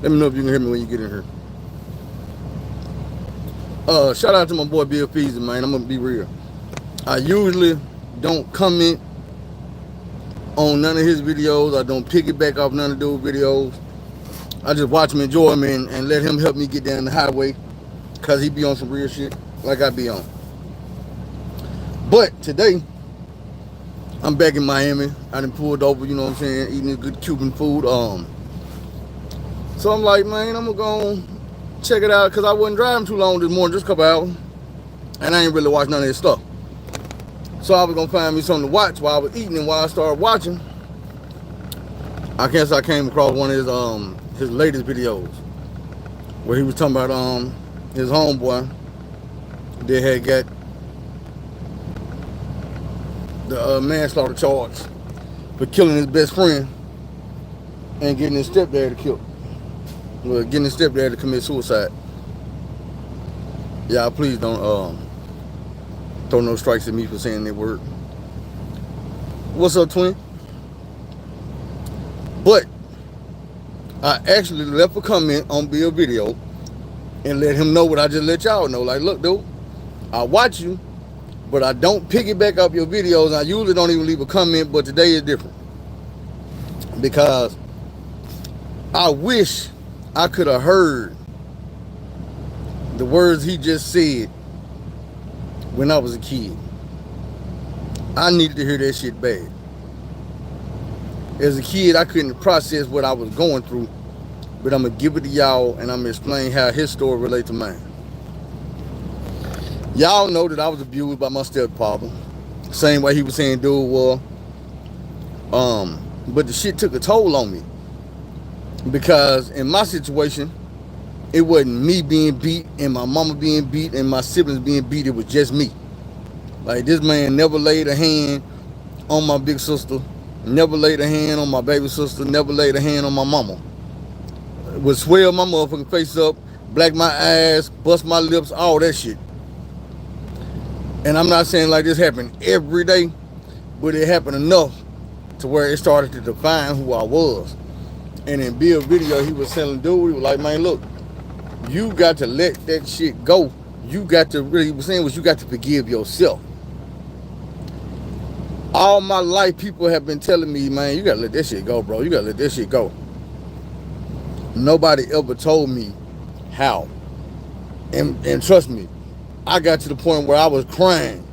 Let me know if you can hear me when you get in here. Shout out to my boy Bill Feasy, man. I'm gonna be real. I usually don't comment on none of his videos. I don't piggyback off none of those videos. I just watch him, enjoy him, and let him help me get down the highway, cause he be on some real shit like I be on. But today, I'm back in Miami. I done pulled over, you know what I'm saying, eating good Cuban food. So I'm like, man, I'm gonna go check it out, cause I wasn't driving too long this morning, just a couple hours, and I ain't really watched none of his stuff. So I was gonna find me something to watch while I was eating, and while I started watching, I guess I came across one of his latest videos where he was talking about his homeboy that had got the manslaughter charge for killing his best friend and getting his stepdad killed. Well, getting his stepdad to commit suicide. Yeah, please don't throw no strikes at me for saying that word. What's up, twin? But I actually left a comment on Bill's video and let him know what I just let y'all know. Like, look, dude, I watch you, but I don't piggyback up your videos. I usually don't even leave a comment, but today is different. Because I wish I could have heard the words he just said when I was a kid. I needed to hear that shit bad. As a kid, I couldn't process what I was going through, but I'm gonna give it to y'all and I'm gonna explain how his story relates to mine. Y'all know that I was abused by my stepfather. Same way he was saying dude was. But the shit took a toll on me. Because in my situation, it wasn't me being beat and my mama being beat and my siblings being beat, it was just me. Like, this man never laid a hand on my big sister, never laid a hand on my baby sister, never laid a hand on my mama. Would swell my motherfucking face up, black my ass, bust my lips, all that shit. And I'm not saying like this happened every day, but it happened enough to where it started to define who I was. And in Bill's video, he was telling dude, he was like, man, look, you got to let that shit go. You got to really, he was saying was you got to forgive yourself. All my life, people have been telling me, man, you got to let that shit go, bro. You got to let that shit go. Nobody ever told me how. And trust me, I got to the point where I was crying.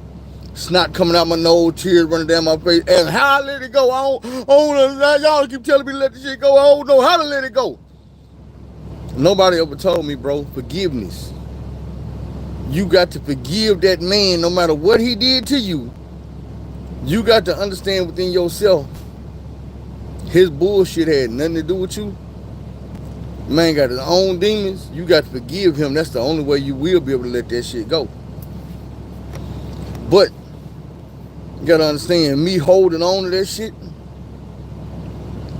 Snot coming out my nose, tears running down my face. And how I let it go? I don't know. Y'all keep telling me to let the shit go. I don't know how to let it go. Nobody ever told me, bro, forgiveness. You got to forgive that man no matter what he did to you. You got to understand within yourself, his bullshit had nothing to do with you. Man got his own demons. You got to forgive him. That's the only way you will be able to let that shit go. But you got to understand, me holding on to that shit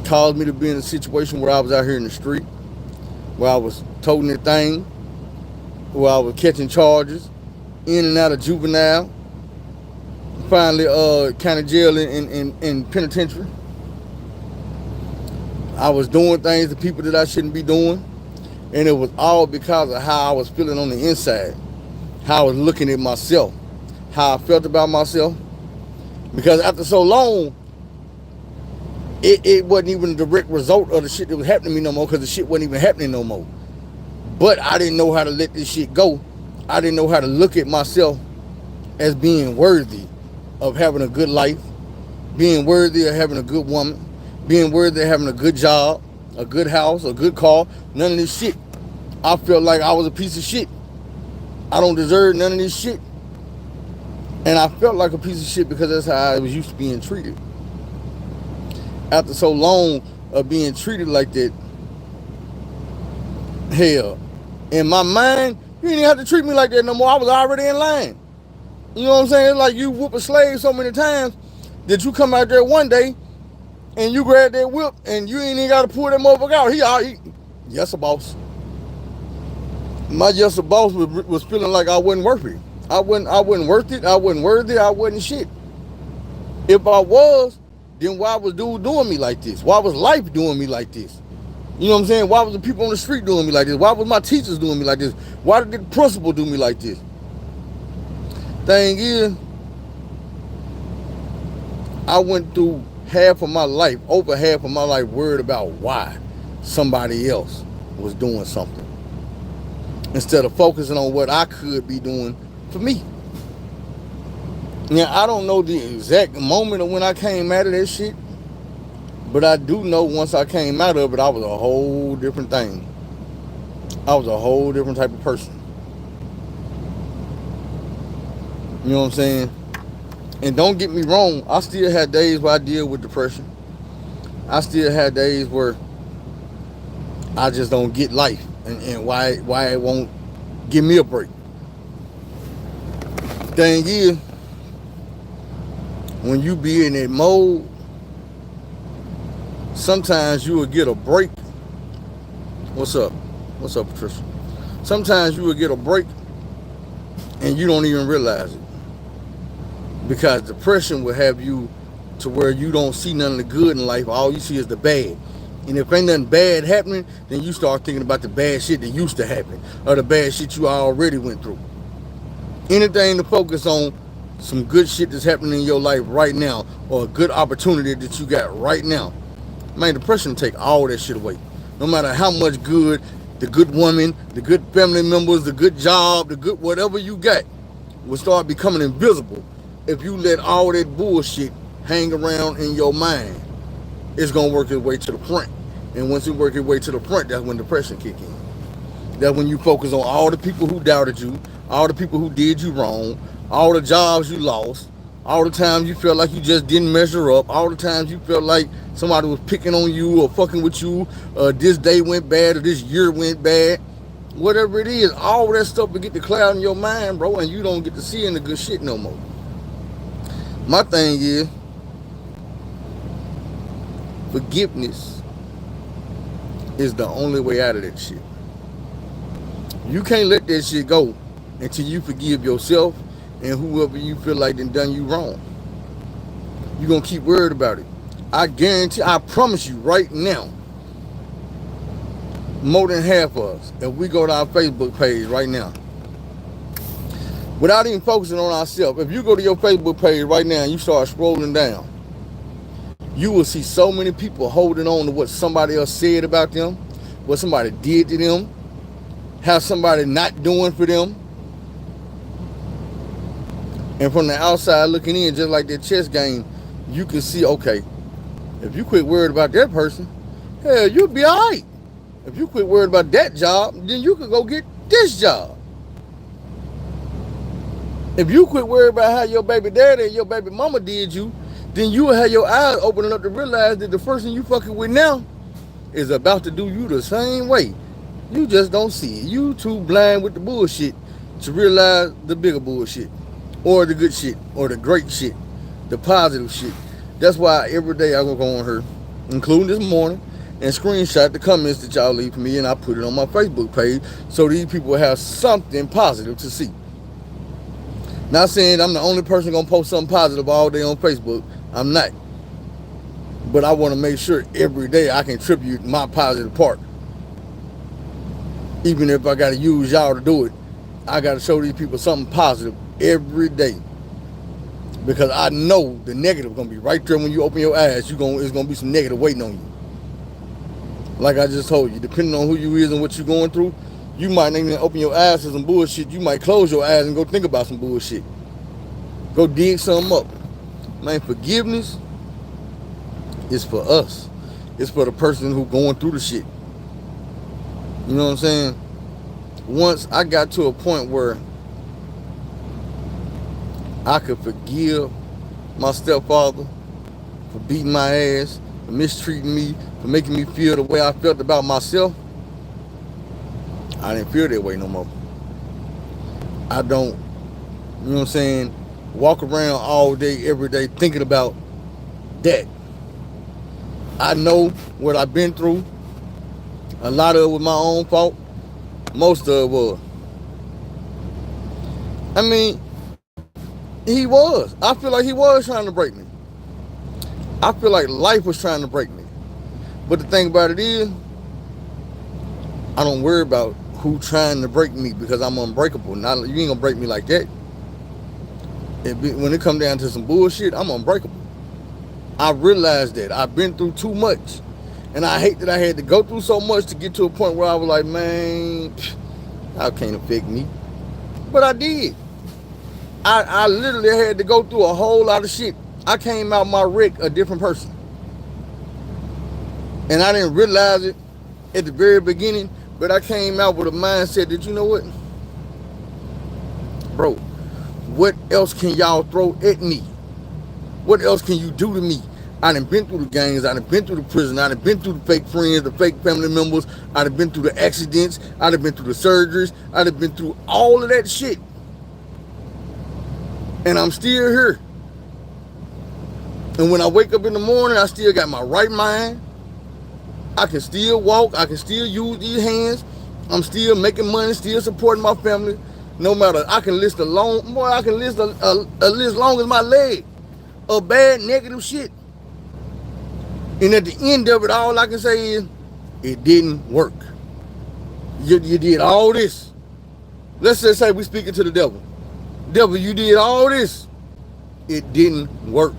caused me to be in a situation where I was out here in the street, where I was toting that thing, where I was catching charges, in and out of juvenile, finally county jail in penitentiary. I was doing things to people that I shouldn't be doing, and it was all because of how I was feeling on the inside, how I was looking at myself, how I felt about myself. Because after so long, it wasn't even a direct result of the shit that was happening to me no more, because the shit wasn't even happening no more. But I didn't know how to let this shit go. I didn't know how to look at myself as being worthy of having a good life, being worthy of having a good woman, being worthy of having a good job, a good house, a good car. None of this shit. I felt like I was a piece of shit. I don't deserve none of this shit. And I felt like a piece of shit because that's how I was used to being treated. After so long of being treated like that, hell, in my mind, you didn't have to treat me like that no more. I was already in line. You know what I'm saying? It's like you whoop a slave so many times that you come out there one day and you grab that whip and you ain't even got to pull that motherfucker out. He yes, a boss. My yes, a boss was feeling like I wasn't worth it. I wasn't worth it. I wasn't worthy. I wasn't shit. If I was, then why was dude doing me like this? Why was life doing me like this? You know what I'm saying? Why was the people on the street doing me like this? Why was my teachers doing me like this? Why did the principal do me like this? Thing is, I went through half of my life, over half of my life, worried about why somebody else was doing something instead of focusing on what I could be doing for me. Now, I don't know the exact moment of when I came out of that shit, but I do know once I came out of it, I was a whole different thing. I was a whole different type of person. You know what I'm saying? And don't get me wrong, I still had days where I deal with depression. I still had days where I just don't get life and why it won't give me a break. Thing is, when you be in that mode, sometimes you will get a break. What's up? What's up, Patricia? Sometimes you will get a break and you don't even realize it. Because depression will have you to where you don't see none of the good in life. All you see is the bad. And if ain't nothing bad happening, then you start thinking about the bad shit that used to happen or the bad shit you already went through. Anything to focus on some good shit that's happening in your life right now or a good opportunity that you got right now. Man, depression will take all that shit away. No matter how much good, the good woman, the good family members, the good job, the good whatever you got will start becoming invisible if you let all that bullshit hang around in your mind. It's gonna work its way to the front. And once it works its way to the front, that's when depression kick in. That's when you focus on all the people who doubted you, all the people who did you wrong, all the jobs you lost, all the times you felt like you just didn't measure up, all the times you felt like somebody was picking on you or fucking with you, this day went bad or this year went bad. Whatever it is, all that stuff will get to cloud in your mind, bro, and you don't get to see in the good shit no more. My thing is, forgiveness is the only way out of that shit. You can't let that shit go until you forgive yourself and whoever you feel like done you wrong. You're going to keep worried about it. I guarantee, I promise you right now, more than half of us, if we go to our Facebook page right now, without even focusing on ourselves, if you go to your Facebook page right now and you start scrolling down, you will see so many people holding on to what somebody else said about them, what somebody did to them, how somebody not doing for them. And from the outside looking in, just like that chess game, you can see, okay, if you quit worried about that person, hell, you'll be all right. If you quit worried about that job, then you can go get this job. If you quit worried about how your baby daddy and your baby mama did you, then you will have your eyes opening up to realize that the person you fucking with now is about to do you the same way. You just don't see it. You too blind with the bullshit to realize the bigger bullshit, or the good shit, or the great shit, the positive shit. That's why every day I go on her, including this morning, and screenshot the comments that y'all leave for me, and I put it on my Facebook page so these people have something positive to see. Not saying I'm the only person gonna post something positive all day on Facebook. I'm not. But I want to make sure every day I contribute my positive part. Even if I got to use y'all to do it, I got to show these people something positive every day. Because I know the negative going to be right there when you open your eyes. It's going to be some negative waiting on you. Like I just told you, depending on who you is and what you're going through, you might not even open your eyes to some bullshit. You might close your eyes and go think about some bullshit. Go dig something up. Man, forgiveness is for us. It's for the person who going through the shit. You know what I'm saying? Once I got to a point where I could forgive my stepfather for beating my ass, for mistreating me, for making me feel the way I felt about myself, I didn't feel that way no more. I don't, you know what I'm saying, walk around all day, every day thinking about that. I know what I've been through. A lot of it was my own fault. Most of it was. I mean, he was. I feel like he was trying to break me. I feel like life was trying to break me. But the thing about it is, I don't worry about who trying to break me because I'm unbreakable. Not you ain't gonna break me like that. When it come down to some bullshit, I'm unbreakable. I realized that I've been through too much, and I hate that I had to go through so much to get to a point where I was like, man, how can't affect me? But I did. I literally had to go through a whole lot of shit. I came out my wreck a different person, and I didn't realize it at the very beginning. But I came out with a mindset that, you know what, bro, what else can y'all throw at me? What else can you do to me? I done been through the gangs, I done been through the prison, I done been through the fake friends, the fake family members, I done been through the accidents, I done been through the surgeries, I done been through all of that shit. And I'm still here. And when I wake up in the morning, I still got my right mind. I can still walk, I can still use these hands. I'm still making money, still supporting my family. No matter, I can list a list long as my leg of bad negative shit. And at the end of it, all I can say is, it didn't work. You did all this. Let's just say we speaking to the devil. Devil, you did all this. It didn't work.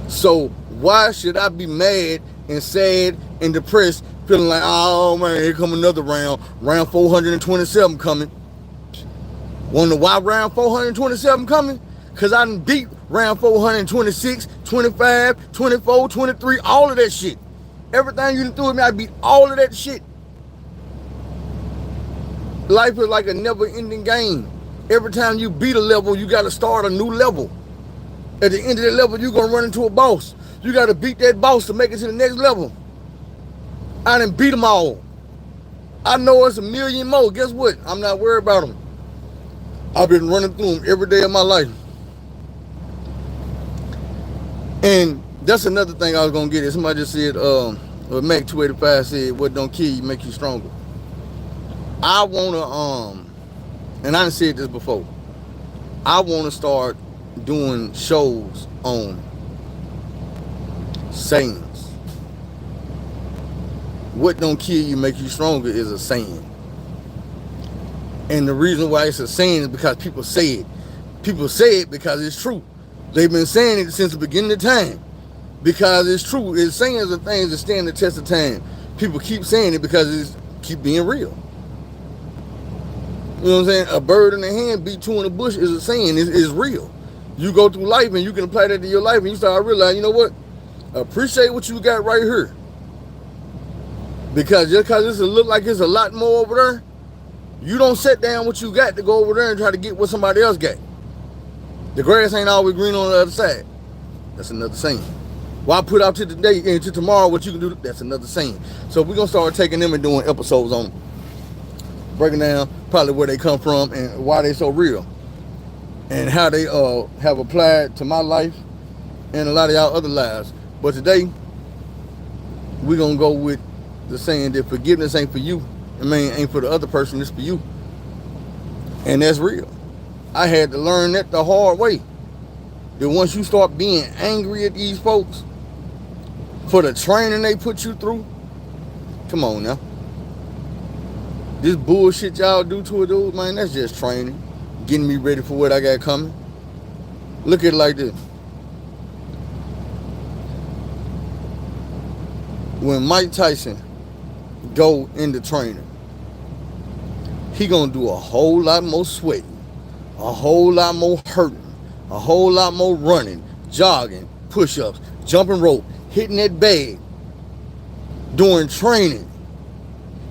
So why should I be mad and sad and depressed, feeling like, oh man, here come another round 427 coming. Wonder why round 427 coming? Because I done beat round 426, 25, 24, 23, all of that shit. Everything you done threw at me, I beat all of that shit. Life is like a never-ending game. Every time you beat a level, you got to start a new level. At the end of the level, you're going to run into a boss. You got to beat that boss to make it to the next level. I done beat them all. I know it's a million more. Guess what? I'm not worried about them. I've been running through them every day of my life. And that's another thing I was going to get at. Somebody just said, Mac 285 said, what don't kill you make you stronger. I want to, and I done said this before, I want to start doing shows on sayings. What don't kill you make you stronger is a saying. And the reason why it's a saying is because people say it. People say it because it's true. They've been saying it since the beginning of time. Because it's true. It's sayings and things that stand the test of time. People keep saying it because it keep being real. You know what I'm saying? A bird in the hand beat two in the bush is a saying. It's real. You go through life and you can apply that to your life and you start realizing, you know what? Appreciate what you got right here. Because just because it look like it's a lot more over there, you don't set down what you got to go over there and try to get what somebody else got. The grass ain't always green on the other side. That's another saying. Why put out to today and to tomorrow what you can do? That's another saying. So we're going to start taking them and doing episodes on them. Breaking down probably where they come from and why they so real. And how they have applied to my life and a lot of y'all other lives. But today, we're going to go with the saying that forgiveness ain't for you. Ain't for the other person, it's for you. And that's real. I had to learn that the hard way. That once you start being angry at these folks for the training they put you through, come on now. This bullshit y'all do to a dude, man, that's just training. Getting me ready for what I got coming. Look at it like this. When Mike Tyson go into training, he gonna do a whole lot more sweating, a whole lot more hurting, a whole lot more running, jogging, push-ups, jumping rope, hitting that bag during training.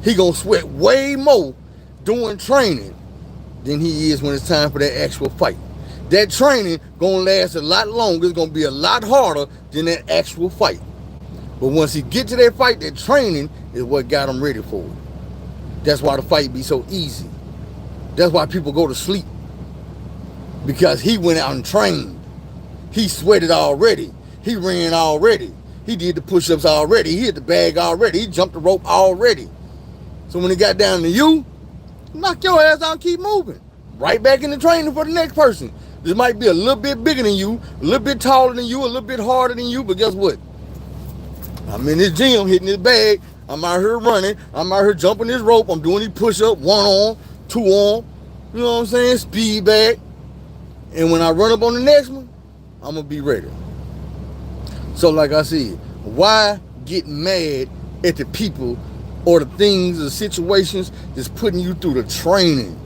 He gonna sweat way more during training than he is when it's time for that actual fight. That training gonna last a lot longer. It's gonna be a lot harder than that actual fight. But once he get to that fight, that training is what got him ready for it. That's why the fight be so easy. That's why people go to sleep. Because he went out and trained. He sweated already. He ran already. He did the push-ups already. He hit the bag already. He jumped the rope already. So when it got down to you, knock your ass out and keep moving. Right back in the training for the next person. This might be a little bit bigger than you, a little bit taller than you, a little bit harder than you, but guess what? I'm in this gym hitting this bag I'm out here running. I'm out here jumping this rope. I'm doing these push-ups, one arm, two arm. You know what I'm saying? Speed back. And when I run up on the next one, I'm going to be ready. So like I said, why get mad at the people or the things or situations that's putting you through the training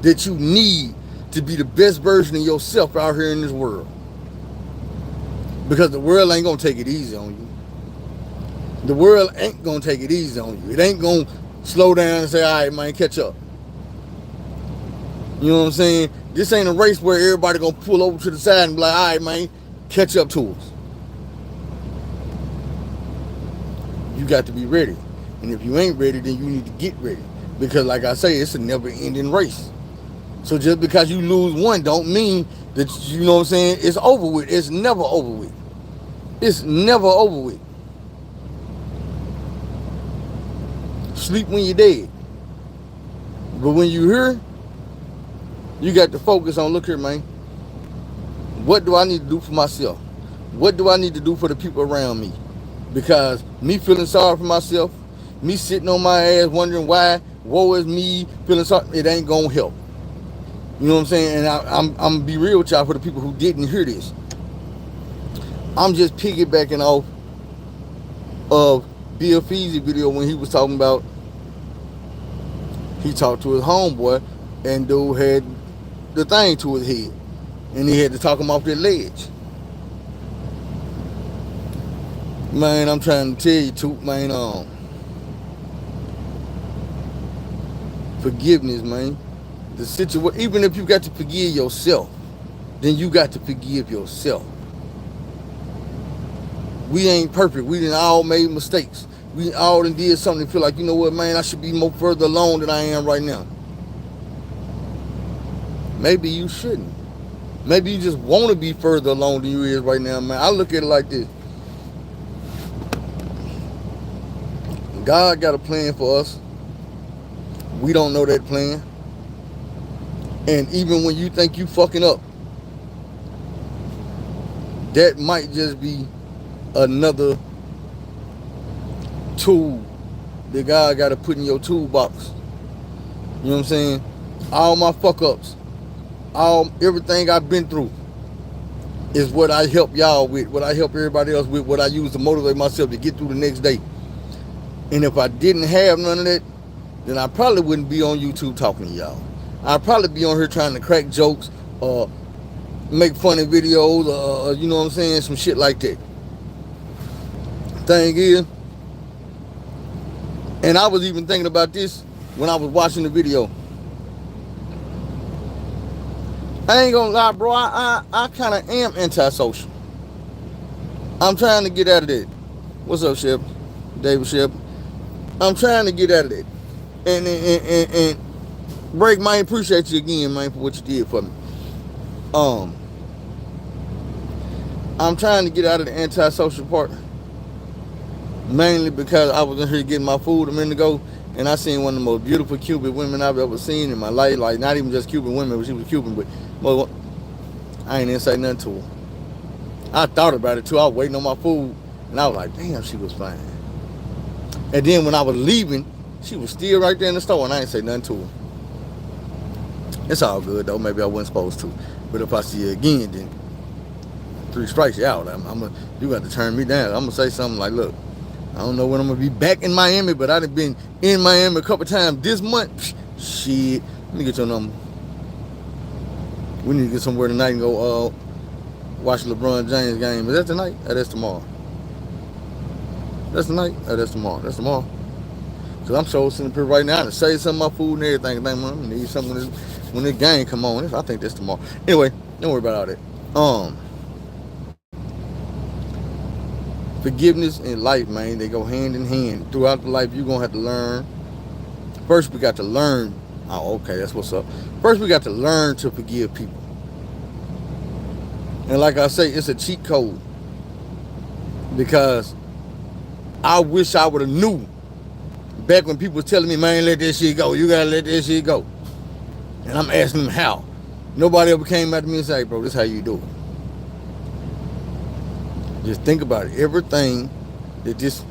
that you need to be the best version of yourself out here in this world? Because the world ain't going to take it easy on you. The world ain't going to take it easy on you. It ain't going to slow down and say, all right, man, catch up. You know what I'm saying? This ain't a race where everybody going to pull over to the side and be like, all right, man, catch up to us. You got to be ready. And if you ain't ready, then you need to get ready. Because like I say, it's a never-ending race. So just because you lose one don't mean that, you know what I'm saying, it's over with. It's never over with. It's never over with. Sleep when you're dead. But when you're here, you got to focus on, look here, man. What do I need to do for myself? What do I need to do for the people around me? Because me feeling sorry for myself, me sitting on my ass wondering why, woe is me, feeling sorry, it ain't gonna help. You know what I'm saying? And I'm gonna be real with y'all for the people who didn't hear this. I'm just piggybacking off of Bill Feezy video when he was talking about, he talked to his homeboy and dude had the thing to his head. And he had to talk him off that ledge. Man, I'm trying to tell you, too, man, forgiveness, man. The situation, even if you got to forgive yourself, then you got to forgive yourself. We ain't perfect. We done all made mistakes. We all done did something to feel like, you know what, man, I should be more further along than I am right now. Maybe you shouldn't. Maybe you just want to be further along than you is right now, man. I look at it like this. God got a plan for us. We don't know that plan. And even when you think you fucking up, that might just be another tool that God got to put in your toolbox. You know what I'm saying? All my fuck ups, everything I've been through is what I help y'all with, what I help everybody else with, what I use to motivate myself to get through the next day. And if I didn't have none of that, then I probably wouldn't be on YouTube talking to y'all. I'd probably be on here trying to crack jokes or make funny videos or, you know what I'm saying, some shit like that. Thing is, and I was even thinking about this when I was watching the video. I ain't gonna lie, bro, I kind of am antisocial. I'm trying to get out of that. What's up, Shep? David Shep. I'm trying to get out of that. And Break, man, appreciate you again, man, for what you did for me. I'm trying to get out of the antisocial part. Mainly because I was in here getting my food a minute ago, and I seen one of the most beautiful Cuban women I've ever seen in my life. Like, not even just Cuban women, but she was Cuban, but well, I ain't even say nothing to her. I thought about it too. I was waiting on my food, and I was like, damn, she was fine. And then when I was leaving, she was still right there in the store, and I ain't say nothing to her. It's all good, though. Maybe I wasn't supposed to. But if I see her again, then 3 strikes you out. You got to turn me down. I'm going to say something like, look, I don't know when I'm going to be back in Miami, but I done been in Miami a couple times this month. Shit. Let me get your number. We need to get somewhere tonight and go watch LeBron James game. Is that tonight? Or that's tomorrow? That's tonight? Or that's tomorrow? That's tomorrow. Because I'm sure sitting up here right now to save some of my food and everything. I think, man, I need something when this game come on. I think that's tomorrow. Anyway, don't worry about all that. Forgiveness and life, man, they go hand in hand. Throughout the life, you're going to have to learn. First, we got to learn. Oh, okay, that's what's up. First, we got to learn to forgive people. And like I say, it's a cheat code. Because I wish I would have knew back when people was telling me, man, let that shit go. You got to let that shit go. And I'm asking them how. Nobody ever came out to me and said, hey, bro, this is how you do it. Just think about it. Everything that this,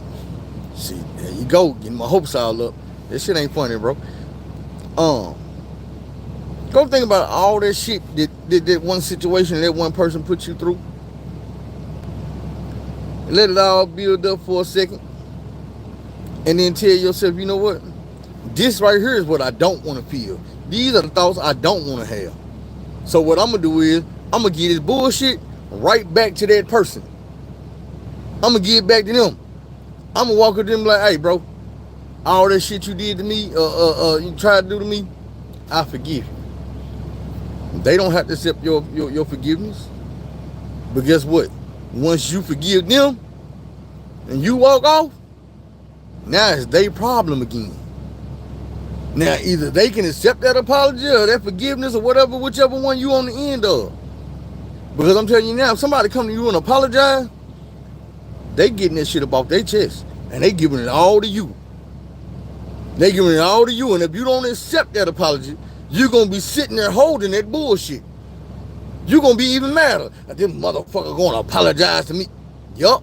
see, There you go, getting my hopes all up. This shit ain't funny, bro. Go think about all that shit that one situation that one person put you through. Let it all build up for a second. And then tell yourself, you know what? This right here is what I don't want to feel. These are the thoughts I don't want to have. So what I'm going to do is, I'm going to give this bullshit right back to that person. I'm going to give it back to them. I'm going to walk up to them like, hey, bro, all that shit you did to me, you tried to do to me, I forgive you. They don't have to accept your forgiveness. But guess what? Once you forgive them and you walk off, now it's their problem again. Now either they can accept that apology or that forgiveness or whatever, whichever one you on the end of. Because I'm telling you now, if somebody come to you and apologize, they getting that shit up off their chest and they giving it all to you. They giving it all to you, and if you don't accept that apology, you're gonna be sitting there holding that bullshit. You're gonna be even madder. This motherfucker gonna apologize to me. Yup.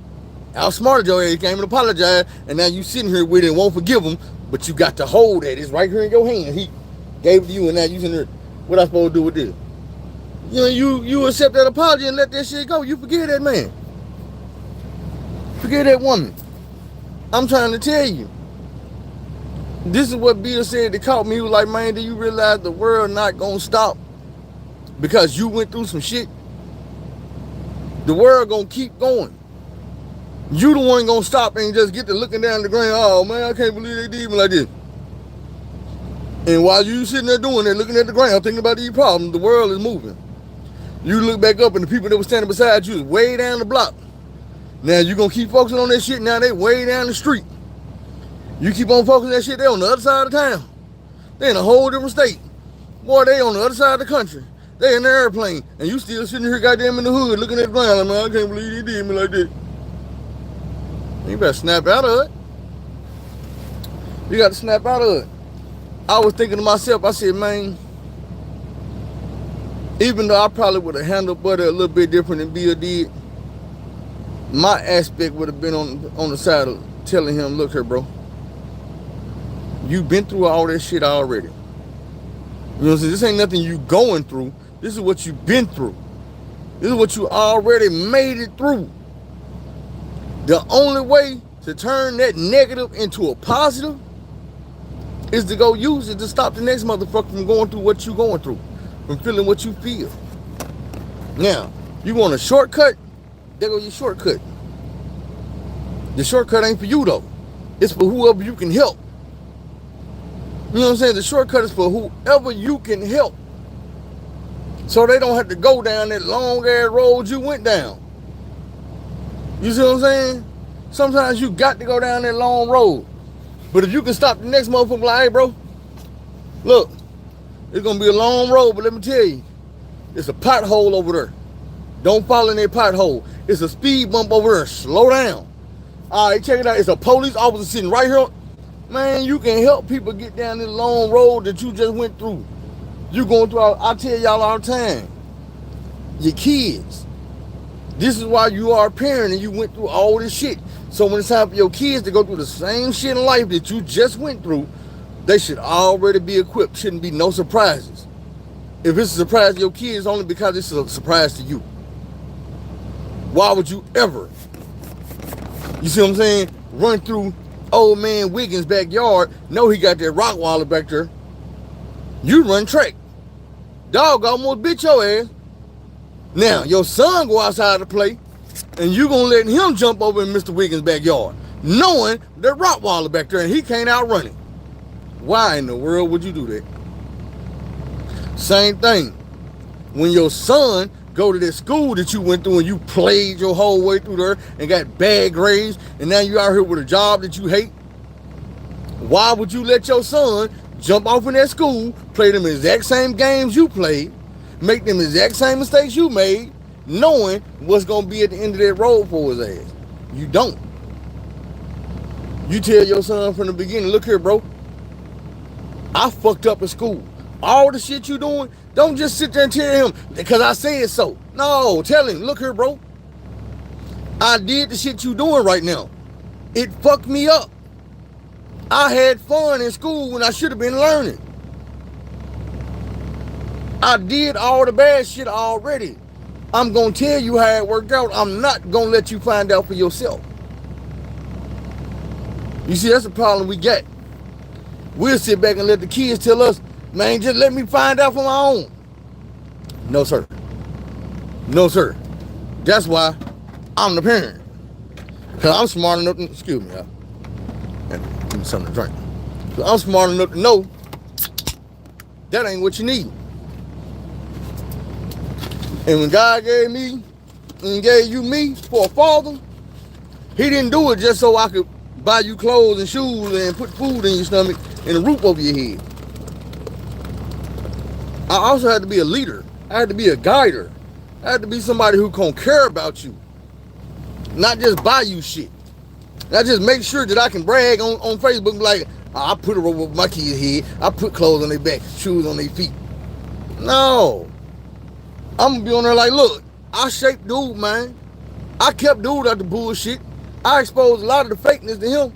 Outsmarted your ass, you came and apologize, and now you sitting here with it and won't forgive him, but you got to hold that. It's right here in your hand. He gave it to you, and now you sitting there, what I supposed to do with this? You know, you accept that apology and let that shit go. You forgive that man. Forgive that woman. I'm trying to tell you. This is what Bill said that caught me. He was like, man, do you realize the world not gonna stop because you went through some shit? The world gonna keep going. You the one gonna stop and just get to looking down the ground. Oh man, I can't believe they did me like this. And while you sitting there doing that, looking at the ground, thinking about these problems, the world is moving. You look back up and the people that were standing beside you is way down the block. Now you gonna keep focusing on that shit. Now they way down the street. You keep on focusing that shit, they on the other side of town. They in a whole different state. Boy, they on the other side of the country. They in the airplane. And you still sitting here goddamn in the hood looking at the ground like, man, I can't believe they did me like this. You better snap out of it. You got to snap out of it. I was thinking to myself, I said, man, even though I probably would have handled Buddy a little bit different than Bill did, my aspect would have been on the side of telling him, look here, bro. You've been through all that shit already. You know what I'm saying? This ain't nothing you going through. This is what you've been through. This is what you already made it through. The only way to turn that negative into a positive is to go use it to stop the next motherfucker from going through what you going through, from feeling what you feel. Now, you want a shortcut? There go your shortcut. The shortcut ain't for you though. It's for whoever you can help. You know what I'm saying? The shortcut is for whoever you can help. So they don't have to go down that long ass road you went down. You see what I'm saying? Sometimes you got to go down that long road. But if you can stop the next motherfucker like, hey bro, look, it's gonna be a long road, but let me tell you, it's a pothole over there. Don't fall in that pothole. It's a speed bump over there. Slow down. All right, check it out. It's a police officer sitting right here. Man, you can help people get down this long road that you just went through. You going through, I tell y'all all the time, your kids. This is why you are a parent and you went through all this shit. So when it's time for your kids to go through the same shit in life that you just went through, they should already be equipped. Shouldn't be no surprises. If it's a surprise to your kids, only because it's a surprise to you. Why would you ever, you see what I'm saying, run through old man Wiggins' backyard, know he got that Rottweiler back there? You run track. Dog almost bit your ass. Now, your son go outside to play, and you gonna let him jump over in Mr. Wiggins' backyard, knowing that Rottweiler back there and he can't outrun it. Why in the world would you do that? Same thing. When your son go to that school that you went through and you played your whole way through there and got bad grades, and now you out here with a job that you hate, why would you let your son jump off in that school, play them exact same games you played, make them exact same mistakes you made, knowing what's going to be at the end of that road for his ass? You don't. You tell your son from the beginning, look here, bro, I fucked up in school. All the shit you doing, don't just sit there and tell him because I said so. No, tell him, look here, bro, I did the shit you doing right now. It fucked me up. I had fun in school when I should have been learning. I did all the bad shit already. I'm going to tell you how it worked out. I'm not going to let you find out for yourself. You see, that's the problem we got. We'll sit back and let the kids tell us, man, just let me find out for my own. No, sir. No, sir. That's why I'm the parent. Because I'm smart enough to, excuse me, y'all. Give me something to drink. Because I'm smart enough to know that ain't what you need. And when God gave me and gave you me for a father, he didn't do it just so I could buy you clothes and shoes and put food in your stomach and a roof over your head. I also had to be a leader. I had to be a guider. I had to be somebody who gonna care about you. Not just buy you shit. Not just make sure that I can brag on Facebook and be like, I put a roof over my kid's head. I put clothes on their back, shoes on their feet. No. I'm gonna be on there like, look, I shaped dude, man. I kept dude out the bullshit. I exposed a lot of the fakeness to him.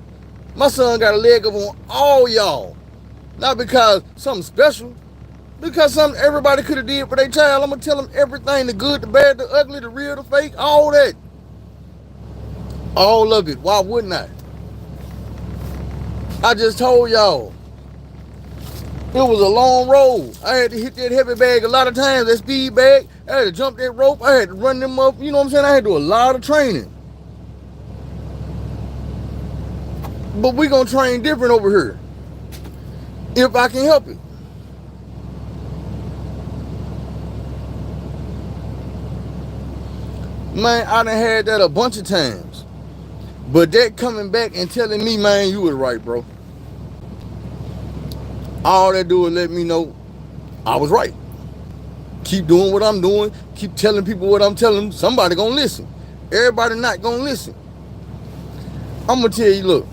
My son got a leg up on all y'all. Not because something special. Because something everybody could have did for their child. I'm gonna tell them everything, the good, the bad, the ugly, the real, the fake, all that. All of it. Why wouldn't I? I just told y'all. It was a long road. I had to hit that heavy bag a lot of times, that speed bag. I had to jump that rope. I had to run them up. You know what I'm saying? I had to do a lot of training. But we gonna train different over here. If I can help it. Man, I done had that a bunch of times. But that coming back and telling me, man, you was right, bro. All that do is let me know I was right. Keep doing what I'm doing. Keep telling people what I'm telling them. Somebody gonna listen. Everybody not gonna listen. I'm gonna tell you, look.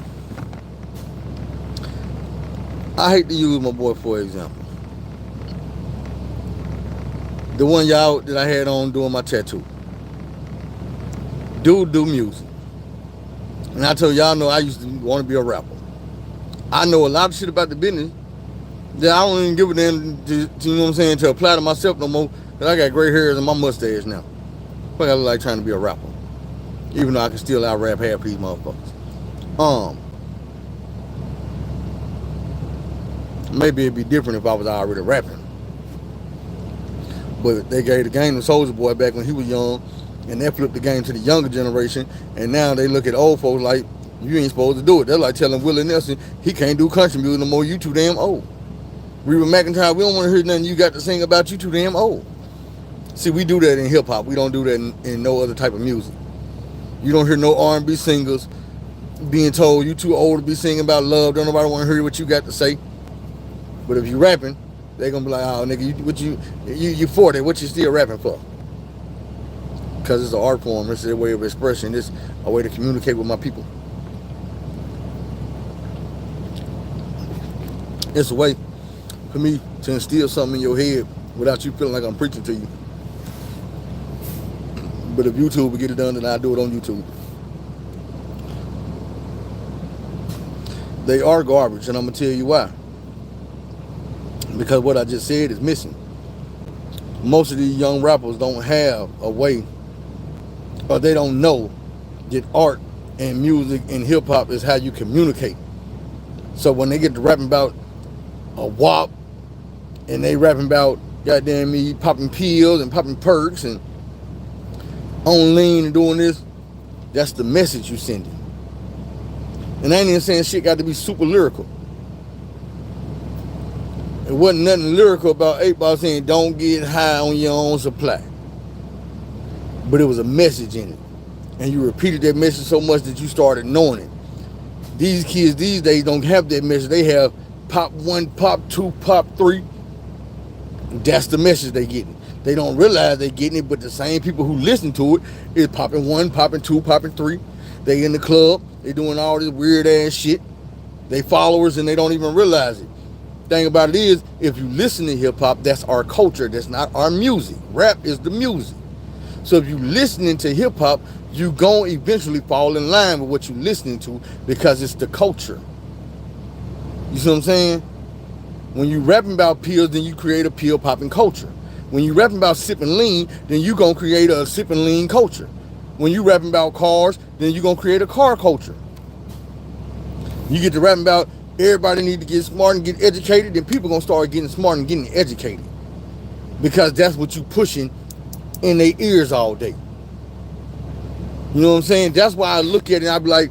I hate to use my boy for example. The one y'all that I had on doing my tattoo. Dude do music. And I told y'all know I used to want to be a rapper. I know a lot of shit about the business that I don't even give a damn to, you know what I'm saying, to apply to myself no more. Because I got gray hairs and my mustache now. But I look like trying to be a rapper. Even though I can still out rap half these motherfuckers. Maybe it'd be different if I was already rapping. But they gave the game to Soulja Boy back when he was young. And they flipped the game to the younger generation. And now they look at old folks like, you ain't supposed to do it. They're like telling Willie Nelson, he can't do country music no more, you too damn old. Reba McEntire, we don't want to hear nothing you got to sing about, you too damn old. See, we do that in hip hop. We don't do that in no other type of music. You don't hear no R&B singers being told you too old to be singing about love. Don't nobody want to hear what you got to say. But if you rapping, they gonna be like, oh nigga, you 40, what you still rapping for? Because it's an art form, it's a way of expression, it's a way to communicate with my people. It's a way for me to instill something in your head without you feeling like I'm preaching to you. But if YouTube will get it done, then I'll do it on YouTube. They are garbage, and I'm going to tell you why. Because what I just said is missing. Most of these young rappers don't have a way, or they don't know that art and music and hip-hop is how you communicate. So when they get to rapping about a WAP, and they rapping about goddamn me popping pills and popping perks and on lean and doing this, that's the message you sending. And I ain't even saying shit got to be super lyrical. It wasn't nothing lyrical about 8 Ball saying don't get high on your own supply. But it was a message in it. And you repeated that message so much that you started knowing it. These kids these days don't have that message. They have pop 1, pop 2, pop 3. That's the message they getting. They don't realize they getting it, but the same people who listen to it is popping 1, popping 2, popping 3. They in the club. They doing all this weird ass shit. They followers and they don't even realize it. Thing about it is, if you listen to hip hop, that's our culture. That's not our music. Rap is the music. So if you listening to hip hop, you gonna eventually fall in line with what you listening to because it's the culture. You see what I'm saying? When you rapping about pills, then you create a pill popping culture. When you rapping about sipping lean, then you gonna create a sipping lean culture. When you rapping about cars, then you gonna create a car culture. You get to rapping about everybody need to get smart and get educated, then people gonna start getting smart and getting educated. Because that's what you pushing in their ears all day. You know what I'm saying? That's why I look at it and I be like,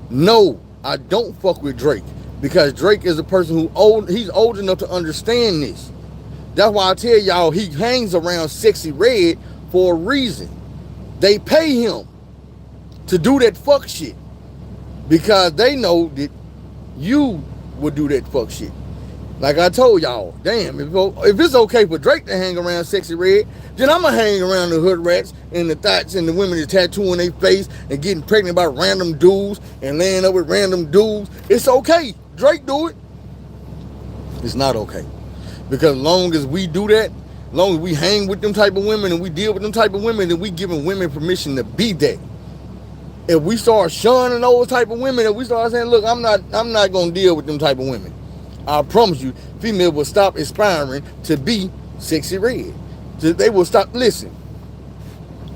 no, I don't fuck with Drake. Because Drake is a person he's old enough to understand this. That's why I tell y'all he hangs around Sexy Red for a reason. They pay him to do that fuck shit. Because they know that you would do that fuck shit. Like I told y'all, damn, if it's okay for Drake to hang around Sexy Red, then I'm going to hang around the hood rats and the thoughts and the women that tattooing their face and getting pregnant by random dudes and laying up with random dudes. It's okay. Drake do it. It's not okay. Because as long as we do that, as long as we hang with them type of women and we deal with them type of women, then we giving women permission to be that. If we start shunning those type of women, if we start saying, look, I'm not going to deal with them type of women, I promise you, female will stop aspiring to be Sexy Red. They will stop. Listen,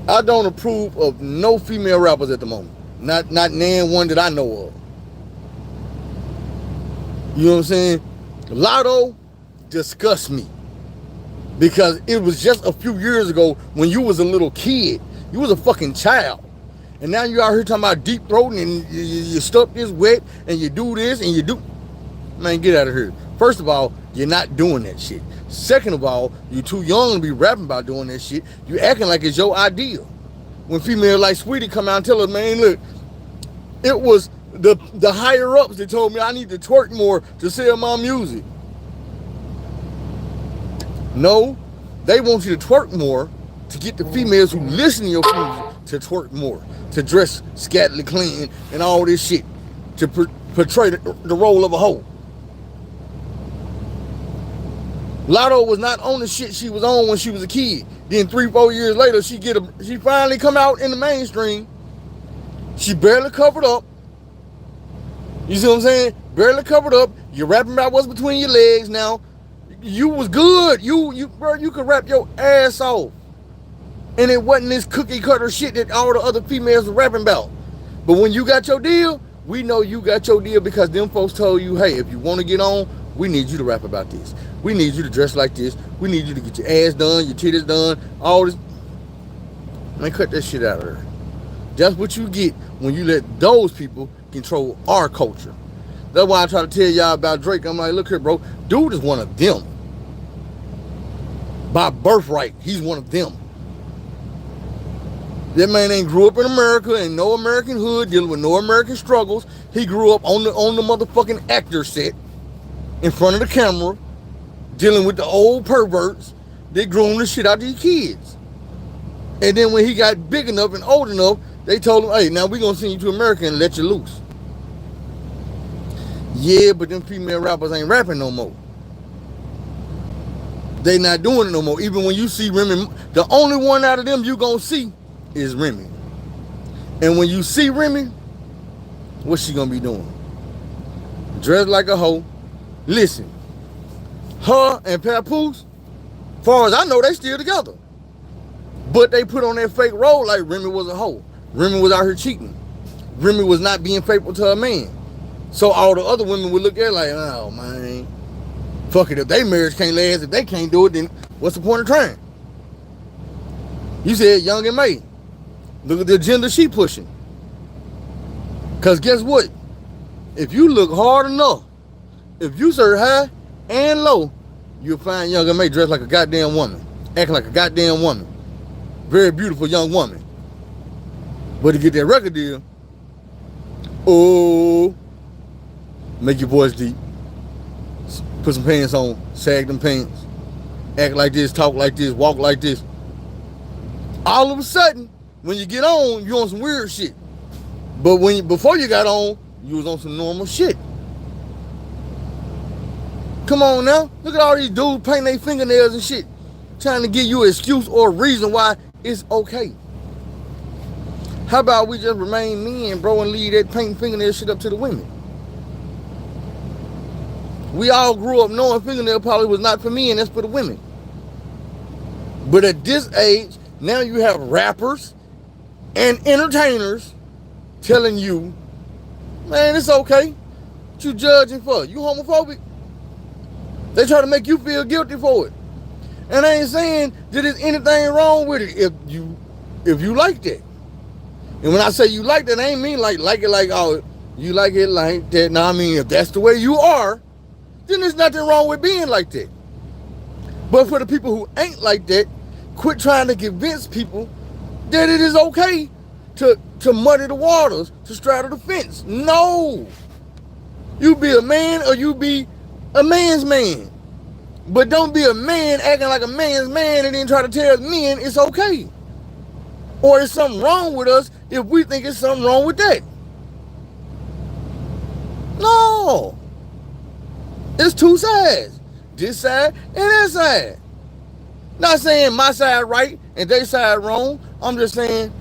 I don't approve of no female rappers at the moment. Not name one that I know of. You know what I'm saying? Lotto disgusts me. Because it was just a few years ago when you was a little kid. You was a fucking child. And now you out here talking about deep throating and you stuff this wet and you do this and you do. Man, get out of here. First of all, you're not doing that shit. Second of all, you're too young to be rapping about doing that shit. You acting like it's your ideal. When females like Sweetie come out and tell us, man, look, it was the higher ups that told me I need to twerk more to sell my music. No, they want you to twerk more to get the females who listen to your music to twerk more, to dress scantily clean and all this shit, to portray the role of a hoe. Lotto was not on the shit she was on when she was a kid. Then 3-4 years later, she finally come out in the mainstream. She barely covered up. You see what I'm saying? Barely covered up. You're rapping about what's between your legs now. You was good. Bro, you could rap your ass off. And it wasn't this cookie cutter shit that all the other females were rapping about. But when you got your deal, we know you got your deal because them folks told you, hey, if you want to get on, we need you to rap about this. We need you to dress like this. We need you to get your ass done, your titties done, all this. Man, cut that shit out of there. That's what you get when you let those people control our culture. That's why I try to tell y'all about Drake. I'm like, look here, bro. Dude is one of them. By birthright, he's one of them. That man ain't grew up in America, in no American hood, dealing with no American struggles. He grew up on the motherfucking actor set, in front of the camera, dealing with the old perverts that grown the shit out of these kids. And then when he got big enough and old enough, they told him, hey, now we're going to send you to America and let you loose. Yeah, but them female rappers ain't rapping no more. They not doing it no more. Even when you see Remy, the only one out of them you going to see is Remy. And when you see Remy, what's she going to be doing? Dressed like a hoe. Listen, her and Papoose, far as I know, they still together. But they put on that fake role like Remy was a hoe. Remy was out here cheating. Remy was not being faithful to her man. So all the other women would look at her like, oh man, fuck it, if their marriage can't last, if they can't do it, then what's the point of trying? You said Young and May. Look at the agenda she pushing. Cause guess what? If you look hard enough, if you search high and low, you'll find Young and May dressed like a goddamn woman, acting like a goddamn woman. Very beautiful young woman. But to get that record deal, oh, make your voice deep. Put some pants on, sag them pants, act like this, talk like this, walk like this. All of a sudden, when you get on, you on some weird shit. But before you got on, you was on some normal shit. Come on now. Look at all these dudes painting their fingernails and shit, trying to give you an excuse or a reason why it's okay. How about we just remain men, bro, and leave that painting fingernail shit up to the women? We all grew up knowing fingernail polish was not for men, and that's for the women. But at this age, now you have rappers and entertainers telling you, man, it's okay. What you judging for? You homophobic? They try to make you feel guilty for it. And I ain't saying that there's anything wrong with it if you like that. And when I say you like that, I ain't mean like it like, oh, you like it like that. No, I mean, if that's the way you are, then there's nothing wrong with being like that. But for the people who ain't like that, quit trying to convince people that it is okay to muddy the waters, to straddle the fence. No. You be a man or you be a man's man. But don't be a man acting like a man's man and then try to tell men it's okay. Or there's something wrong with us if we think it's something wrong with that. No. It's two sides. This side and that side. Not saying my side right and their side wrong. I'm just saying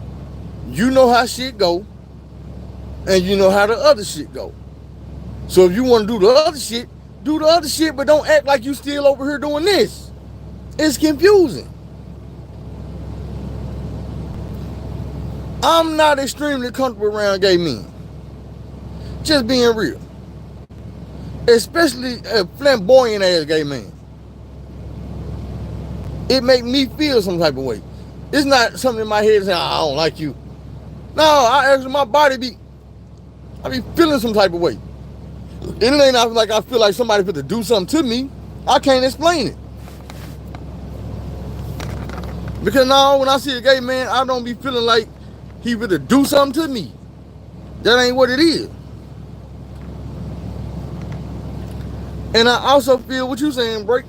you know how shit go and you know how the other shit go. So if you want to do the other shit, do the other shit, but don't act like you still over here doing this. It's confusing. I'm not extremely comfortable around gay men. Just being real. Especially a flamboyant ass gay man. It make me feel some type of way. It's not something in my head saying, I don't like you. No, I actually, my body I be feeling some type of way. It ain't like I feel like somebody fit to do something to me. I can't explain it. Because now when I see a gay man, I don't be feeling like he fit to do something to me. That ain't what it is. And I also feel what you saying, Break.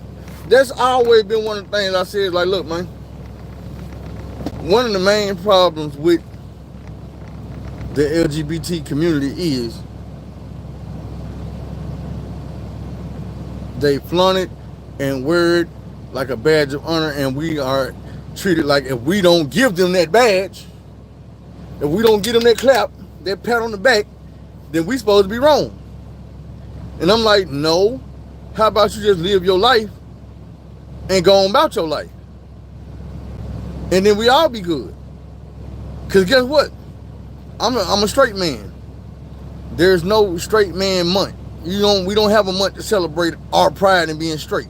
That's always been one of the things I said, like, look, man. One of the main problems with the LGBT community is they flaunt it and wear it like a badge of honor, and we are treated like if we don't give them that badge, if we don't give them that clap, that pat on the back, then we supposed to be wrong. And I'm like, no. How about you just live your life and go on about your life? And then we all be good. Because guess what? I'm a straight man. There's no straight man month. We don't have a month to celebrate our pride in being straight.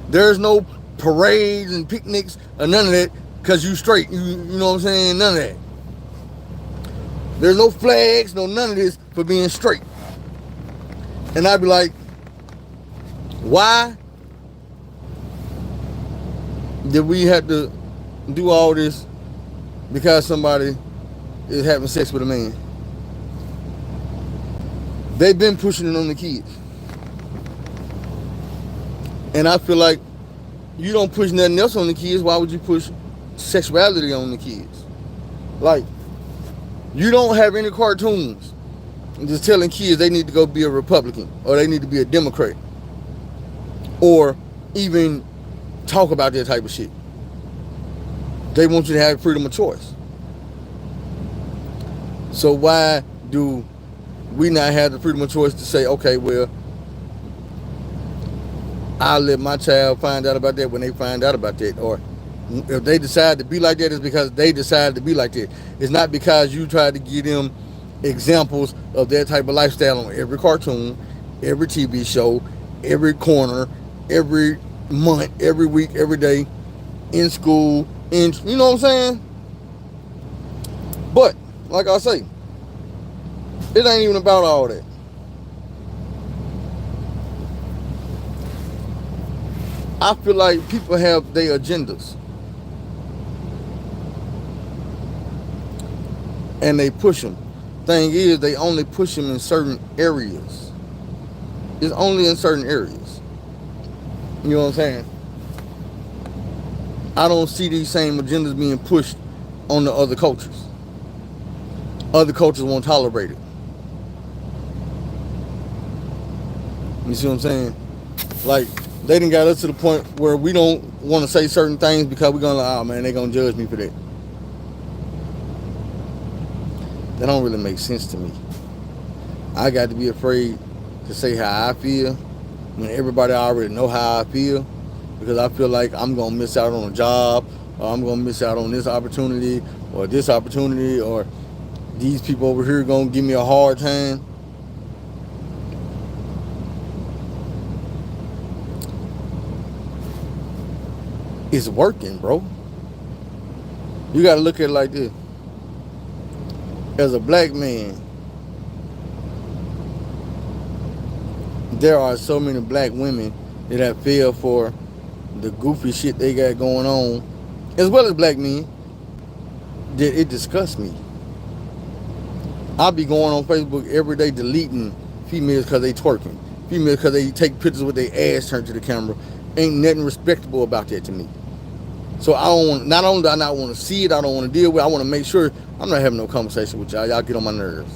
There's no parades and picnics or none of that because you straight. You know what I'm saying? None of that. There's no flags, none of this for being straight. And I'd be like, why did we have to do all this because somebody is having sex with a man? They've been pushing it on the kids. And I feel like you don't push nothing else on the kids, why would you push sexuality on the kids? Like, you don't have any cartoons just telling kids they need to go be a Republican or they need to be a Democrat or even talk about that type of shit. They want you to have freedom of choice. So why do we not have the freedom of choice to say, okay, well, I'll let my child find out about that when they find out about that. Or if they decide to be like that, it's because they decided to be like that. It's not because you tried to give them examples of that type of lifestyle on every cartoon, every TV show, every corner, every month, every week, every day, in school, you know what I'm saying? But, like I say, it ain't even about all that. I feel like people have their agendas. And they push them. Thing is, they only push them in certain areas. It's only in certain areas. You know what I'm saying? I don't see these same agendas being pushed on the other cultures. Other cultures won't tolerate it. You see what I'm saying? Like, they done got us to the point where we don't want to say certain things because we're going to, oh man, they're going to judge me for that. That don't really make sense to me. I got to be afraid to say how I feel when everybody already know how I feel, because I feel like I'm gonna miss out on a job, or I'm gonna miss out on this opportunity, or these people over here gonna give me a hard time. It's working, bro. You gotta look at it like this. As a black man, there are so many black women that have fell for the goofy shit they got going on, as well as black men, that it disgusts me. I'll be going on Facebook every day deleting females because they twerking, females because they take pictures with their ass turned to the camera. Ain't nothing respectable about that to me. So I don't want, not only do I not want to see it, I don't want to deal with it, I want to make sure I'm not having no conversation with y'all. Y'all get on my nerves.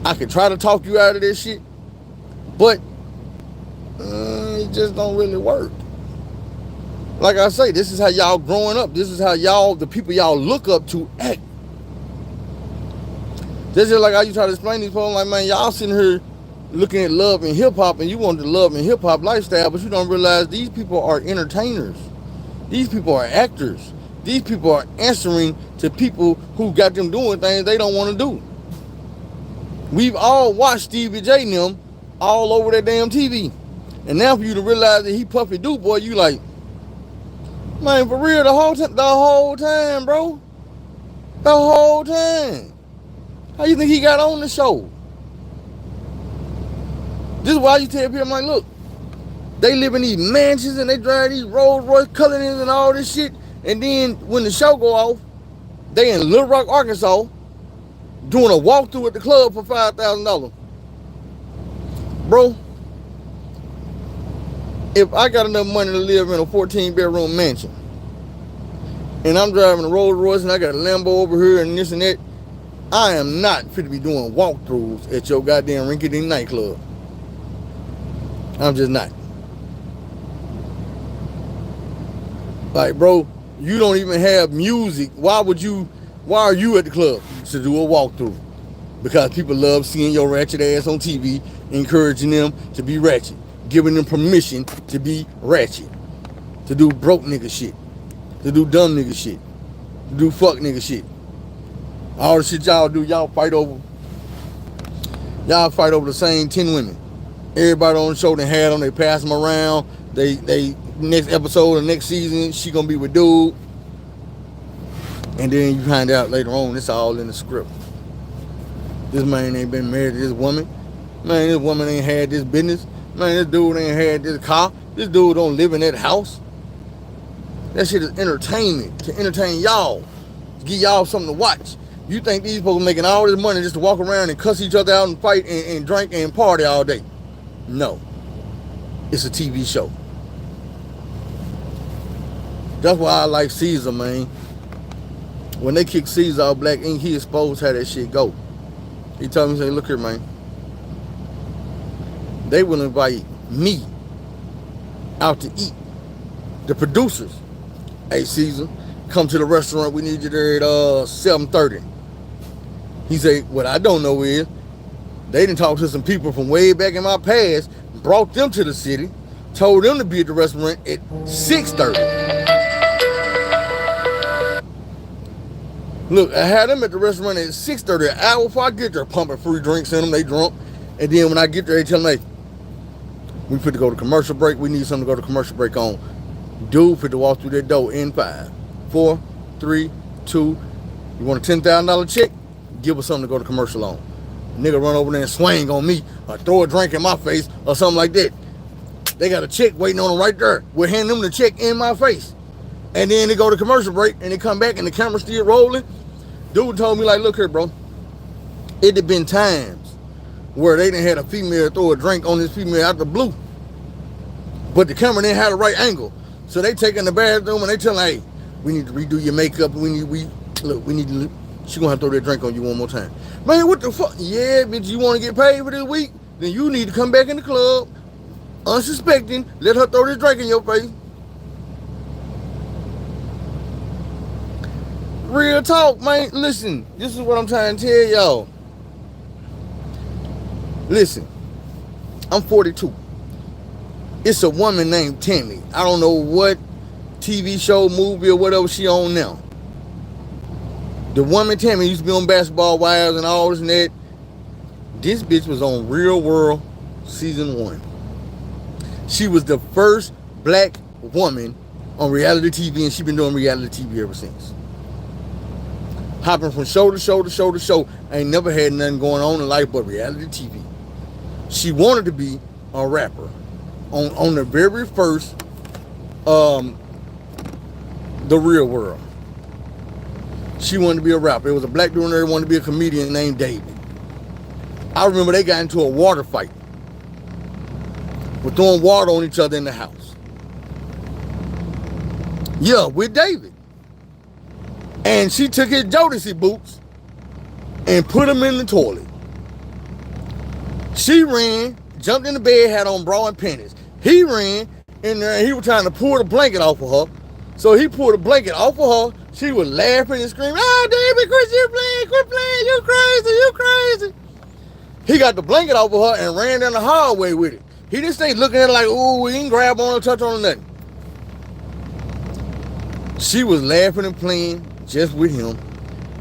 I can try to talk you out of this shit, but it just don't really work. Like I say, this is how y'all growing up. This is how y'all, the people y'all look up to, act. This is like I used to try to explain to these people, like, man, y'all sitting here looking at love and hip hop, and you want the love and hip hop lifestyle, but you don't realize these people are entertainers. These people are actors. These people are answering to people who got them doing things they don't want to do. We've all watched Stevie J and them all over that damn TV. And now for you to realize that he Puffy Do, boy, you like, man, for real, the whole time, bro. The whole time. How you think he got on the show? This is why you tell people, I'm like, look, they live in these mansions and they drive these Rolls Royce Cullens and all this shit. And then when the show go off, they in Little Rock, Arkansas, doing a walkthrough at the club for $5,000. Bro, if I got enough money to live in a 14-bedroom mansion, and I'm driving a Rolls Royce and I got a Lambo over here and this and that, I am not fit to be doing walkthroughs at your goddamn rinky-dink nightclub. I'm just not. Like, bro, you don't even have music. Why are you at the club? To do a walkthrough. Because people love seeing your ratchet ass on TV, encouraging them to be ratchet, giving them permission to be ratchet, to do broke nigga shit, to do dumb nigga shit, to do fuck nigga shit. All the shit y'all do, y'all fight over the same 10 women. Everybody on the show done had them, they pass them around. They next episode or next season, she gonna be with dude. And then you find out later on, it's all in the script. This man ain't been married to this woman. Man, this woman ain't had this business. Man, this dude ain't had this car. This dude don't live in that house. That shit is entertainment, to entertain y'all, to give y'all something to watch. You think these people making all this money just to walk around and cuss each other out and fight and drink and party all day? No. It's a TV show. That's why I like Caesar, man. When they kicked Caesar out Black Ink, he exposed how that shit go. He told me, say, look here, man. They will invite me out to eat. The producers. Hey, Caesar, come to the restaurant. We need you there at 7:30. He said, what I don't know is, they done talked to some people from way back in my past, brought them to the city, told them to be at the restaurant at 6:30. Look, I had them at the restaurant at 6:30, an hour before I get there, pumping free drinks in them, they drunk. And then when I get there, they tell me, hey, we fit to go to commercial break, we need something to go to commercial break on. Dude fit to walk through that door in 5, 4, 3, 2. You want a $10,000 check? Give us something to go to commercial on. Nigga run over there and swing on me, or throw a drink in my face, or something like that. They got a check waiting on them right there. We'll hand them the check in my face. And then they go to commercial break, and they come back, and the camera's still rolling. Dude told me, like, look here, bro. It had been times where they done had a female throw a drink on this female out the blue. But the camera didn't have the right angle. So they take in the bathroom and they tell her, hey, we need to redo your makeup. She gonna have to throw that drink on you one more time. Man, what the fuck? Yeah, bitch, you wanna get paid for this week? Then you need to come back in the club, unsuspecting, let her throw this drink in your face. Real talk, man. Listen, this is what I'm trying to tell y'all. Listen, I'm 42. It's a woman named Tammy. I don't know what TV show, movie, or whatever she on now. The woman Tammy used to be on Basketball Wives and all this and that. This bitch was on Real World season 1. She was the first black woman on reality TV, and she been doing reality TV ever since. Hopping from show to show to show to show. Ain't never had nothing going on in life but reality TV. She wanted to be a rapper. On the very first The Real World. She wanted to be a rapper. It was a black dude there who wanted to be a comedian named David. I remember they got into a water fight. We're throwing water on each other in the house. Yeah, with David. And she took his Jodeci boots and put them in the toilet. She ran, jumped in the bed, had on bra and panties. He ran in there and he was trying to pull the blanket off of her. So he pulled the blanket off of her. She was laughing and screaming, "Oh, David, quit playing, you crazy, you crazy." He got the blanket off of her and ran down the hallway with it. He didn't stay looking at her like, "Ooh, he didn't grab on her, touch on her, nothing." She was laughing and playing just with him.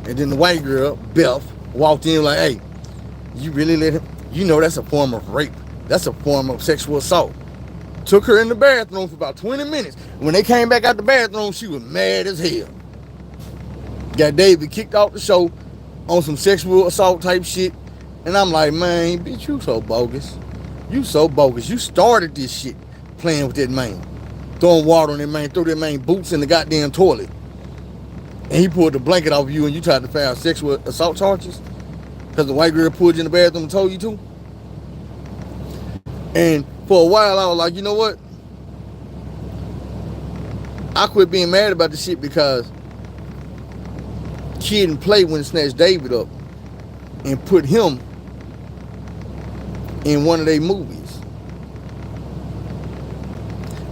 And then the white girl, Beth, walked in like, "Hey, you really let him? You know that's a form of rape. That's a form of sexual assault." Took her in the bathroom for about 20 minutes. When they came back out the bathroom, she was mad as hell. Got David kicked off the show on some sexual assault type shit. And I'm like, man, bitch, you so bogus. You so bogus. You started this shit playing with that man. Throwing water on that man, threw that man boots in the goddamn toilet. And he pulled the blanket off you and you tried to file sexual assault charges because the white girl pulled you in the bathroom and told you to. And for a while I was like, you know what? I quit being mad about the shit because Kid and Play went and snatched David up and put him in one of their movies.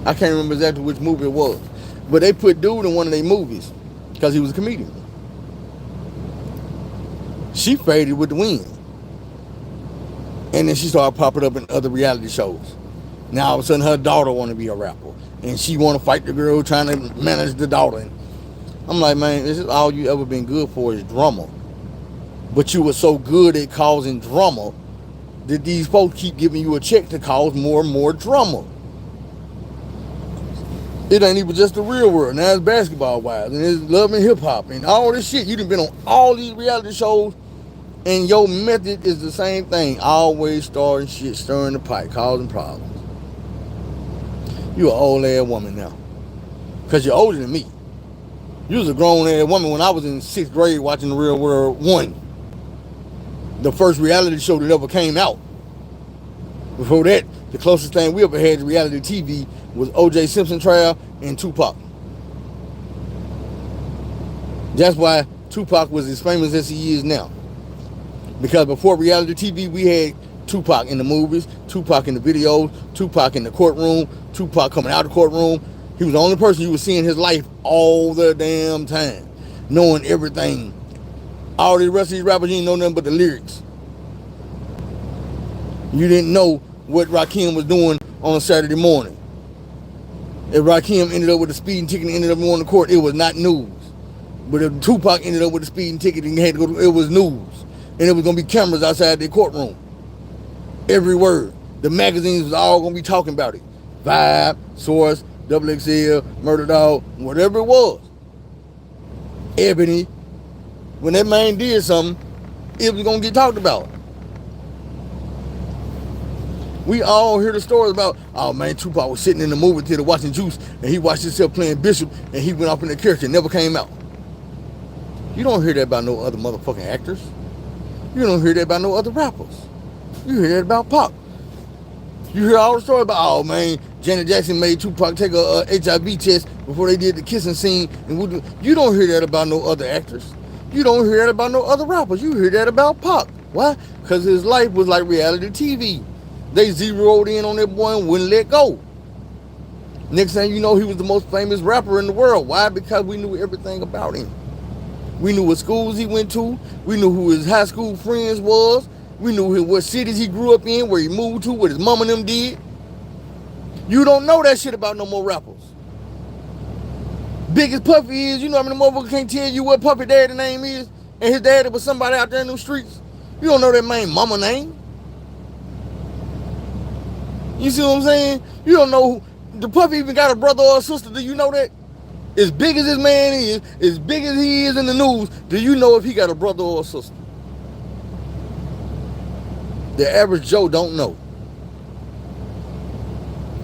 I can't remember exactly which movie it was, but they put dude in one of their movies because he was a comedian. She faded with the wind. And then she started popping up in other reality shows. Now all of a sudden her daughter want to be a rapper. And she want to fight the girl trying to manage the daughter. And I'm like, man, this is all you ever been good for is drama. But you were so good at causing drama that these folks keep giving you a check to cause more and more drama. It ain't even just the Real World. Now it's Basketball Wives and it's Love and Hip Hop and all this shit. You done been on all these reality shows and your method is the same thing. Always starting shit, stirring the pot, causing problems. You an old ass woman now. Because you're older than me. You was a grown ass woman when I was in 6th grade watching The Real World 1. The first reality show that ever came out. Before that, the closest thing we ever had to reality TV was O.J. Simpson trial and Tupac. That's why Tupac was as famous as he is now. Because before reality TV, we had Tupac in the movies, Tupac in the videos, Tupac in the courtroom, Tupac coming out of the courtroom. He was the only person you were seeing his life all the damn time, knowing everything. All the rest of these rappers, you didn't know nothing but the lyrics. You didn't know what Rakim was doing on a Saturday morning. If Rakim ended up with a speeding ticket and ended up going to court, it was not news. But if Tupac ended up with a speeding ticket and he had to go to, it was news. And it was going to be cameras outside the courtroom. Every word. The magazines was all going to be talking about it. Vibe, Source, XXL, Murder Dog, whatever it was. Ebony. When that man did something, it was going to get talked about. We all hear the stories about, oh man, Tupac was sitting in the movie theater watching Juice and he watched himself playing Bishop and he went off in the character and never came out. You don't hear that about no other motherfucking actors. You don't hear that about no other rappers. You hear that about Pac. You hear all the stories about, oh man, Janet Jackson made Tupac take a HIV test before they did the kissing scene. And you don't hear that about no other actors. You don't hear that about no other rappers. You hear that about Pac. Why? Because his life was like reality TV. They zeroed in on that boy and wouldn't let go. Next thing you know, he was the most famous rapper in the world. Why? Because we knew everything about him. We knew what schools he went to. We knew who his high school friends was. We knew what cities he grew up in, where he moved to, what his mom and them did. You don't know that shit about no more rappers. Big as Puffy is, you know how many motherfuckers can't tell you what Puffy daddy name is? And his daddy was somebody out there in them streets. You don't know that man mama name. You see what I'm saying? You don't know who, the Puffy even got a brother or a sister. Do you know that? As big as this man is, as big as he is in the news, do you know if he got a brother or a sister? The average Joe don't know.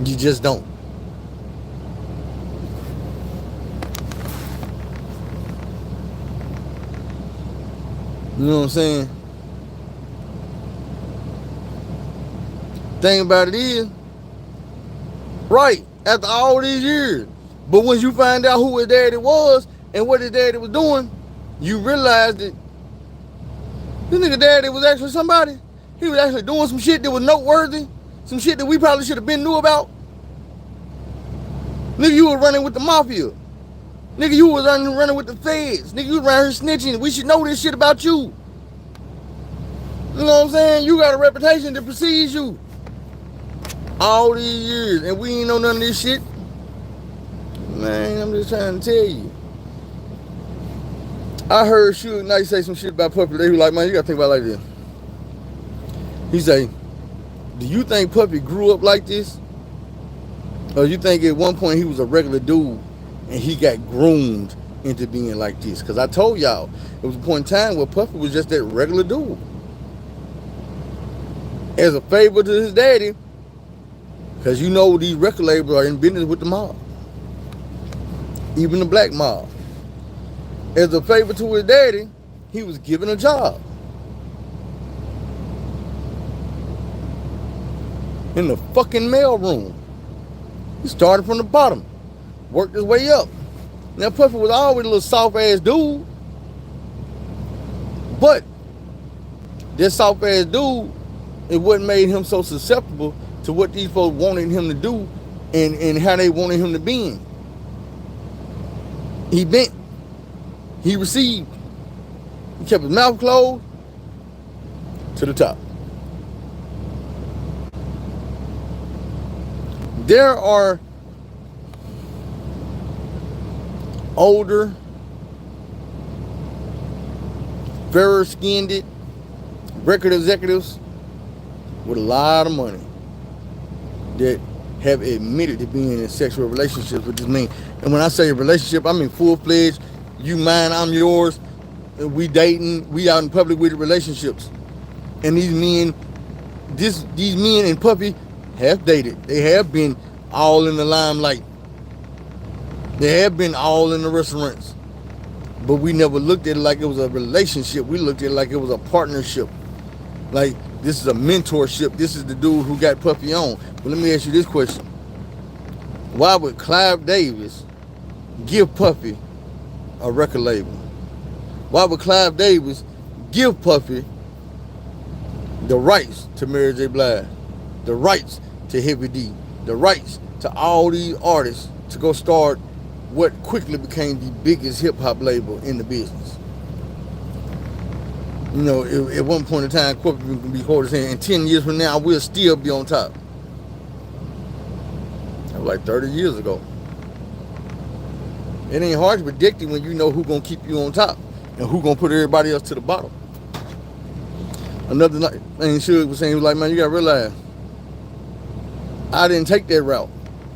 You just don't. You know what I'm saying? Thing about it is, right, after all these years, but once you find out who his daddy was and what his daddy was doing, you realize that this nigga daddy was actually somebody. He was actually doing some shit that was noteworthy, some shit that we probably should have been knew about. Nigga, you was running with the mafia. Nigga, you was running with the feds. Nigga, you was around here snitching. We should know this shit about you. You know what I'm saying? You got a reputation that precedes you. All these years, and we ain't know none of this shit. Man, I'm just trying to tell you. I heard Suge Knight say some shit about Puffy. They was like, man, you gotta think about it like this. He say, do you think Puffy grew up like this? Or you think at one point he was a regular dude and he got groomed into being like this? Because I told y'all, there was a point in time where Puffy was just that regular dude. As a favor to his daddy, because you know these record labels are in business with the mob. Even the black mob. As a favor to his daddy, he was given a job. In the fucking mail room. He started from the bottom. Worked his way up. Now Puffy was always a little soft ass dude. But this soft ass dude, it what made him so susceptible to what these folks wanted him to do and how they wanted him to be in. He bent. He received. He kept his mouth closed to the top. There are older, fairer skinned record executives with a lot of money that have admitted to being in sexual relationships with this man. And when I say a relationship, I mean full-fledged, you mine, I'm yours, we dating, we out in public with relationships. And these men and Puffy have dated. They have been all in the limelight. They have been all in the restaurants. But we never looked at it like it was a relationship. We looked at it like it was a partnership. Like, this is a mentorship. This is the dude who got Puffy on. But let me ask you this question. Why would Clive Davis give Puffy a record label? Why would Clive Davis give Puffy the rights to Mary J. Blige, the rights to Heavy D, the rights to all these artists to go start what quickly became the biggest hip-hop label in the business? You know, at one point in time, Puffy can be quoted saying, in 10 years from now, we'll still be on top. That was like 30 years ago. It ain't hard to predict it when you know who's going to keep you on top and who's going to put everybody else to the bottom. Another thing Suge was saying, he was like, man, you got to realize, I didn't take that route.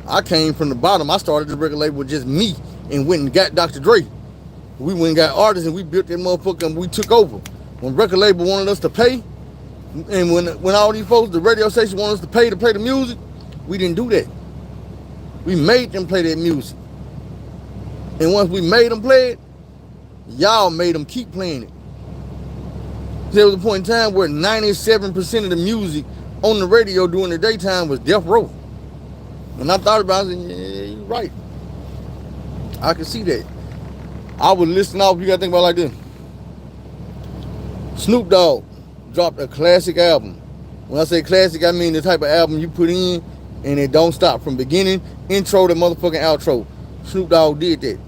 I came from the bottom. I started this record label with just me and went and got Dr. Dre. We went and got artists and we built that motherfucker and we took over. When record label wanted us to pay, and when all these folks, the radio station wanted us to play the music, we didn't do that. We made them play that music. And once we made them play it, y'all made them keep playing it. There was a point in time where 97% of the music on the radio during the daytime was Death Row. And I thought about it, and yeah, you're right. I can see that. I would listen off, you gotta think about it like this. Snoop Dogg dropped a classic album. When I say classic, I mean the type of album you put in and it don't stop from beginning, intro to motherfucking outro. Snoop Dogg did that.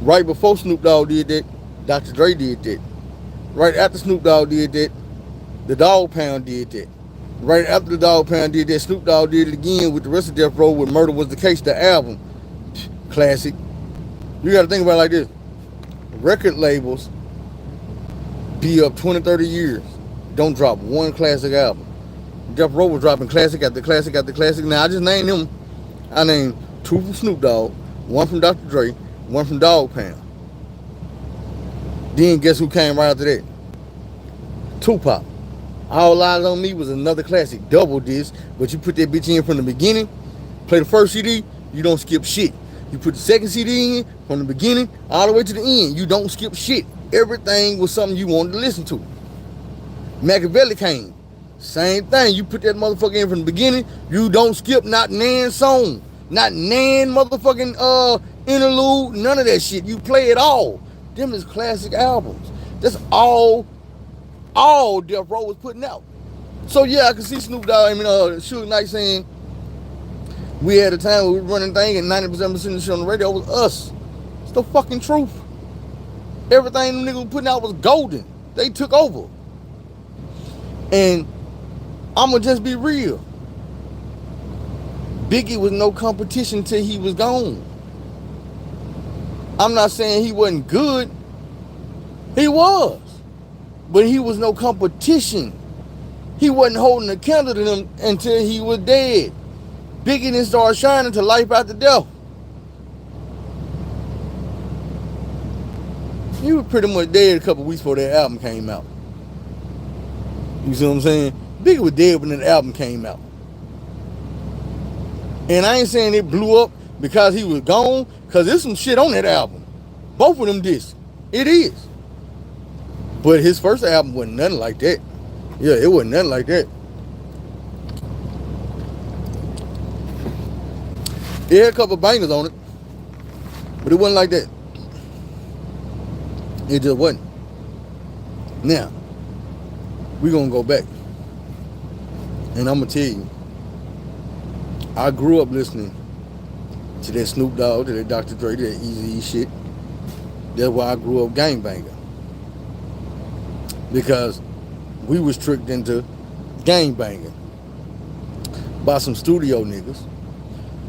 Right before Snoop Dogg did that, Dr. Dre did that. Right after Snoop Dogg did that, the Dogg Pound did that. Right after the Dogg Pound did that, Snoop Dogg did it again with the rest of Death Row with Murder Was the Case, the album. Classic. You gotta think about it like this. Record labels be up 20, 30 years. Don't drop one classic album. Death Row was dropping classic after classic after classic. Now I just named them. I named two from Snoop Dogg, one from Dr. Dre, one from Dogg Pound. Then guess who came right after that? Tupac. All Eyes on Me was another classic, double disc, but you put that bitch in from the beginning, play the first CD, you don't skip shit. You put the second CD in from the beginning all the way to the end, you don't skip shit. Everything was something you wanted to listen to. Machiavelli came, same thing. You put that motherfucker in from the beginning, you don't skip not nan song, not nan motherfucking interlude, none of that shit. You play it all. Them is classic albums. That's all Death Row was putting out. So yeah, I can see Snoop Dogg, Suge Knight saying we had a time we were running thing and 90% of the shit on the radio was us. It's the fucking truth. Everything them niggas were putting out was golden. They took over. And I'ma just be real. Biggie was no competition till he was gone. I'm not saying he wasn't good. He was. But he was no competition. He wasn't holding a candle to them until he was dead. Biggie didn't start shining to life after death. He was pretty much dead a couple weeks before that album came out. You see what I'm saying? Biggie was dead when that album came out. And I ain't saying it blew up because he was gone, because there's some shit on that album. Both of them discs. It is. But his first album wasn't nothing like that. Yeah, it wasn't nothing like that. It had a couple bangers on it, but it wasn't like that. It just wasn't. Now, we're going to go back. And I'm going to tell you, I grew up listening to that Snoop Dogg, to that Dr. Dre, to that Eazy-E shit. That's why I grew up gangbanging. Because we was tricked into gangbanging by some studio niggas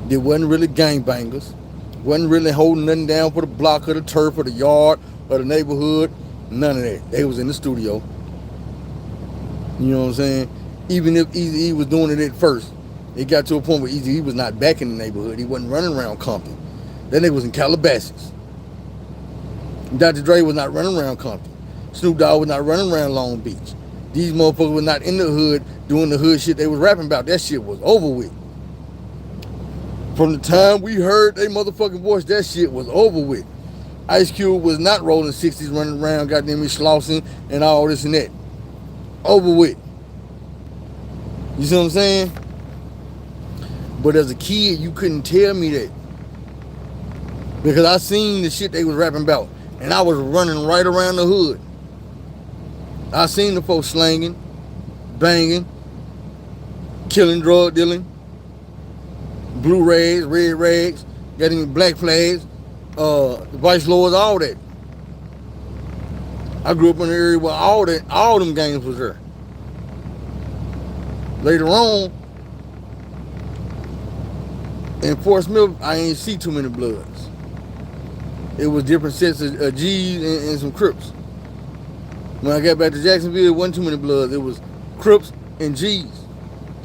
that wasn't really gangbangers, wasn't really holding nothing down for the block or the turf or the yard or the neighborhood, none of that. They was in the studio. You know what I'm saying? Even if Eazy-E was doing it at first, it got to a point where Eazy-E was not back in the neighborhood. He wasn't running around Compton. That nigga was in Calabasas. Dr. Dre was not running around Compton. Snoop Dogg was not running around Long Beach. These motherfuckers were not in the hood doing the hood shit they was rapping about. That shit was over with. From the time we heard they motherfucking voice, that shit was over with. Ice Cube was not rolling 60s, running around, goddamn me, Slauson and all this and that. Over with. You see what I'm saying? But as a kid, you couldn't tell me that. Because I seen the shit they was rapping about. And I was running right around the hood. I seen the folks slanging, banging, killing, drug dealing, blue rags, red rags, getting black flags, vice lords, all that. I grew up in an area where all them gangs was there. Later on, in Fort Smith, I ain't see too many Bloods. It was different sets of G's and some Crips. When I got back to Jacksonville, it wasn't too many Bloods. It was Crips and G's.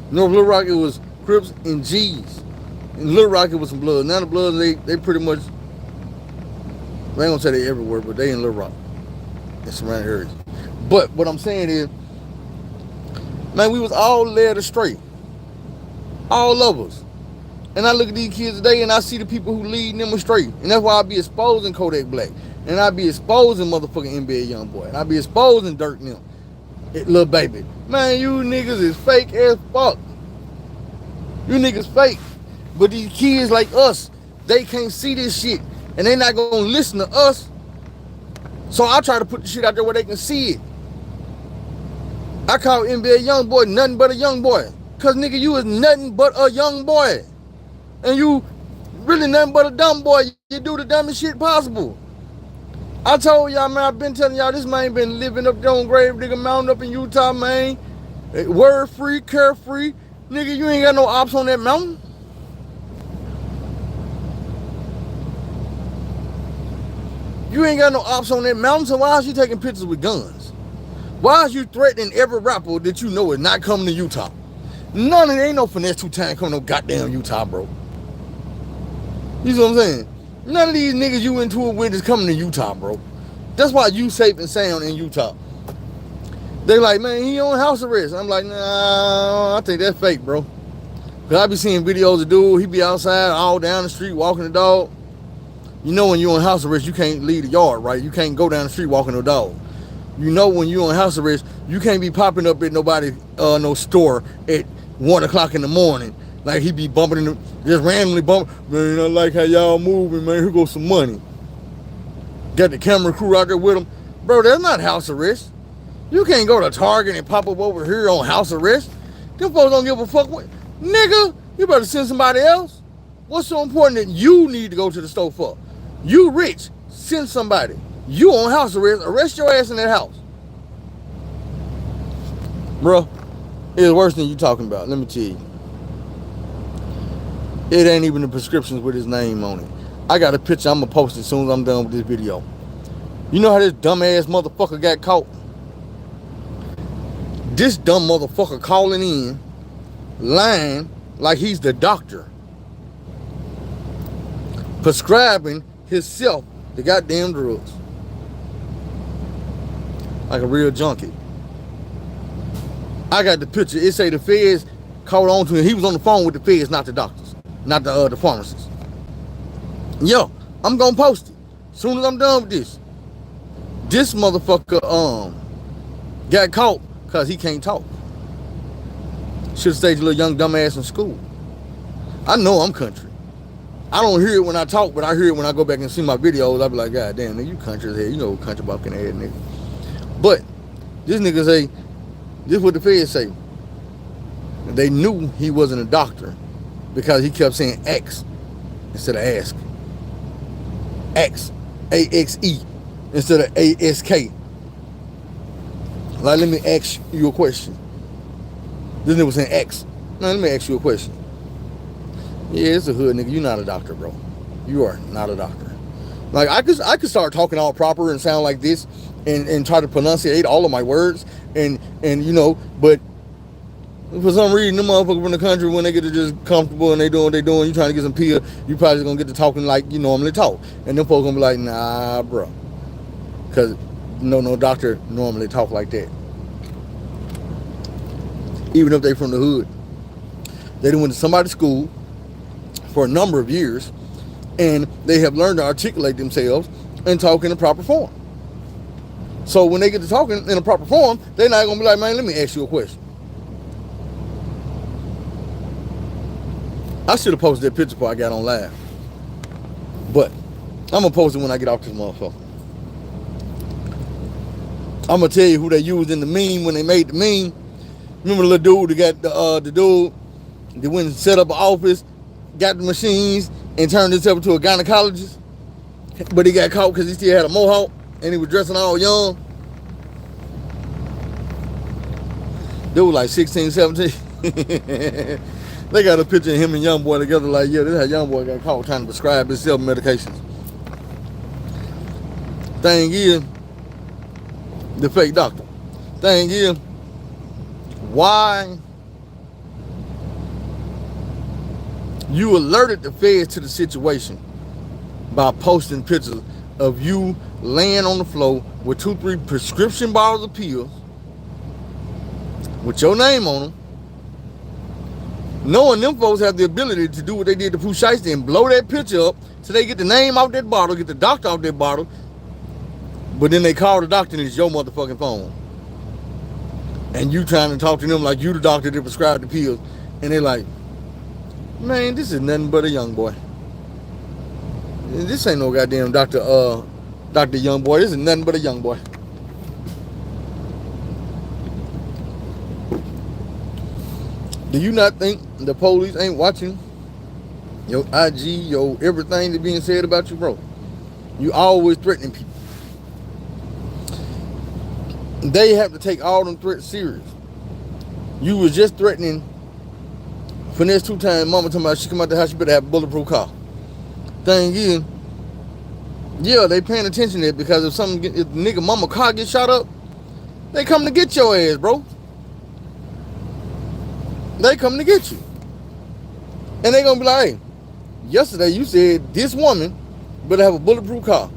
North Little Rock, it was Crips and G's. In Little Rock, it was some Bloods. Now the Bloods, they pretty much, I ain't gonna say they everywhere, but they in Little Rock and surrounding areas. But what I'm saying is, man, we was all led astray. All of us. And I look at these kids today and I see the people who lead them astray. And that's why I be exposing Kodak Black. And I be exposing motherfucking NBA Youngboy. And I be exposing Dirk and them. Lil Baby. Man, you niggas is fake as fuck. You niggas fake. But these kids like us, they can't see this shit. And they not gonna listen to us. So I try to put the shit out there where they can see it. I call NBA Youngboy nothing but a young boy. Cause nigga, you is nothing but a young boy. And you really nothing but a dumb boy. You do the dumbest shit possible. I told y'all, man, I've been telling y'all, this man been living up there on Grave Digger Mountain up in Utah, man. Word free, carefree. Nigga, you ain't got no ops on that mountain. You ain't got no ops on that mountain, so why is you taking pictures with guns? Why is you threatening every rapper that you know is not coming to Utah? None of it ain't no finesse 2 times coming to goddamn Utah, bro. You see what I'm saying? None of these niggas you into it with is coming to Utah, bro. That's why you safe and sound in Utah. They like, man, he on house arrest. I'm like, nah, I think that's fake, bro. Cause I be seeing videos of dude, he be outside all down the street walking the dog. You know when you on house arrest, you can't leave the yard, right? You can't go down the street walking the dog. You know when you on house arrest, you can't be popping up at nobody, no store at 1 o'clock in the morning. Like he be bumping in the, just randomly bumping. Man, I like how y'all moving, man. Here goes some money. Got the camera crew out there with him. Bro, that's not house arrest. You can't go to Target and pop up over here on house arrest. Them folks don't give a fuck what. Nigga, you better send somebody else. What's so important that you need to go to the store for? You rich, send somebody. You on house arrest your ass in that house. Bro, it's worse than you talking about, let me tell you. It ain't even the prescriptions with his name on it. I got a picture I'm gonna post as soon as I'm done with this video. You know how this dumbass motherfucker got caught? This dumb motherfucker calling in, lying like he's the doctor, prescribing himself the goddamn drugs like a real junkie. I got the picture. It say the feds caught on to him. He was on the phone with the feds, not the doctors, not the pharmacists. Yo, I'm gonna post it soon as I'm done with this. This motherfucker got caught because he can't talk. Should've stayed your little young dumbass in school. I know I'm country. I don't hear it when I talk, but I hear it when I go back and see my videos. I be like, God damn, nigga, you country as hell. You know country bumpkin ass nigga. But this nigga say, this is what the feds say. They knew he wasn't a doctor because he kept saying X instead of ask. X, A-X-E instead of A-S-K. Like, let me ask you a question. This nigga was saying X. Now, let me ask you a question. Yeah, it's a hood nigga. You're not a doctor, bro. You are not a doctor. Like, I could start talking all proper and sound like this and try to pronunciate all of my words and you know, but for some reason, them motherfuckers from the country, when they get to just comfortable and they doing what they doing, you trying to get some peel, you probably just gonna get to talking like you normally talk. And them folks gonna be like, nah, bro. Because no doctor normally talk like that. Even if they from the hood. They done went to somebody's school for a number of years, and they have learned to articulate themselves and talk in a proper form. So when they get to talking in a proper form, they're not gonna be like, man, let me ask you a question. I should have posted that picture before I got on live. But I'm gonna post it when I get off this motherfucker. I'm gonna tell you who they used in the meme when they made the meme. Remember the little dude that got the dude that went and set up an office, got the machines, and turned himself into a gynecologist? But he got caught because he still had a mohawk and he was dressing all young. They was like 16, 17. They got a picture of him and Young Boy together like, yeah, this is how Young Boy got caught trying to prescribe himself medications. Thing is, the fake doctor. Thing is, why you alerted the feds to the situation by posting pictures of you laying on the floor with 2-3 prescription bottles of pills with your name on them, knowing them folks have the ability to do what they did to Pooh Shiesty and blow that picture up so they get the name out that bottle, get the doctor out that bottle, but then they call the doctor and it's your motherfucking phone. And you trying to talk to them like you the doctor that prescribed the pills. And they're like, man, this is nothing but a young boy. This ain't no goddamn Dr. Young Boy. This is nothing but a young boy. Do you not think the police ain't watching your IG, your everything that's being said about you, bro? You always threatening people. They have to take all them threats serious. You was just threatening Finesse 2 Times mama talking about she come out the house, she better have a bulletproof car. Thing is, yeah, they paying attention to it because if the nigga mama car get shot up, they come to get your ass, bro. They come to get you. And they gonna be like, hey, yesterday you said this woman better have a bulletproof car.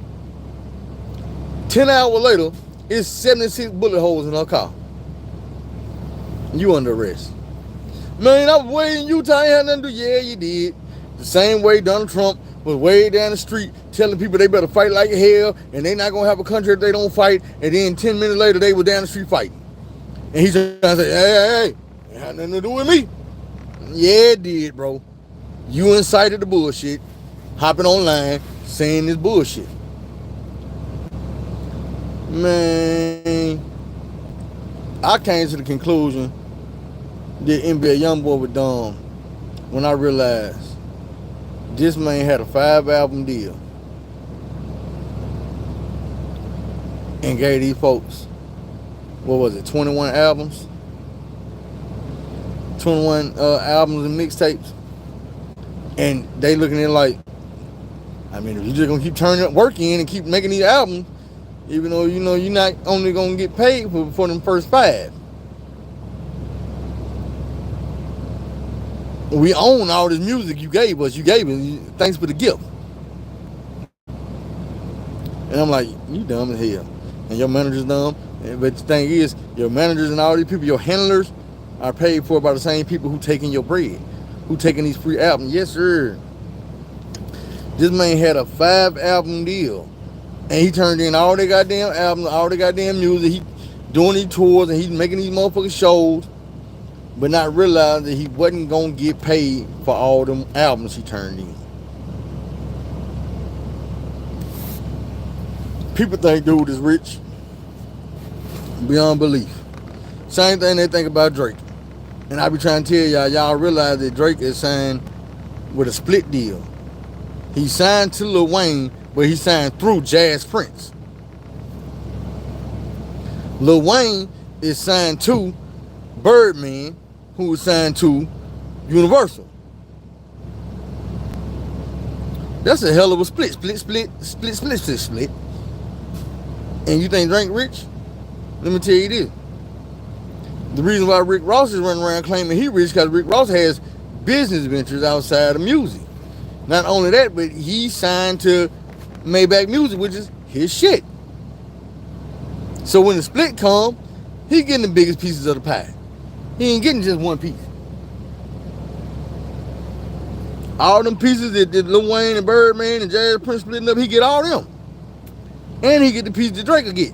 10 hours later, it's 76 bullet holes in her car. You under arrest. Man, I was way in Utah, I ain't had nothing to do. Yeah, you did. The same way Donald Trump was way down the street telling people they better fight like hell and they not gonna have a country if they don't fight. And then 10 minutes later, they were down the street fighting. And he's trying to say, hey, it had nothing to do with me. Yeah, it did, bro. You incited the bullshit, hopping online, saying this bullshit. Man, I came to the conclusion that NBA Youngboy was dumb when I realized this man had a 5-album deal and gave these folks, what was it, 21 albums? 21 albums and mixtapes. And they looking at it like, I mean, if you just gonna keep turning up work in and keep making these albums, even though you know you're not only gonna get paid for them first 5. We own all this music you gave us. You gave us. Thanks for the gift. And I'm like, you dumb as hell. And your manager's dumb. But the thing is, your managers and all these people, your handlers, are paid for by the same people who taking your bread, who taking these free albums. Yes, sir. This man had a 5-album deal. And he turned in all their goddamn albums, all their goddamn music. He doing these tours and he's making these motherfucking shows. But not realizing that he wasn't going to get paid for all them albums he turned in. People think dude is rich beyond belief. Same thing they think about Drake. And I be trying to tell y'all realize that Drake is signed with a split deal. He signed to Lil Wayne, but he signed through Jazz Prince. Lil Wayne is signed to Birdman, who was signed to Universal. That's a hell of a split. And you think Drake rich? Let me tell you this. The reason why Rick Ross is running around claiming he rich because Rick Ross has business ventures outside of music. Not only that, but he signed to Maybach Music, which is his shit. So when the split come, he getting the biggest pieces of the pie. He ain't getting just one piece. All them pieces that Lil Wayne and Birdman and Jazz Prince splitting up, he get all them. And he get the piece that Drake will get.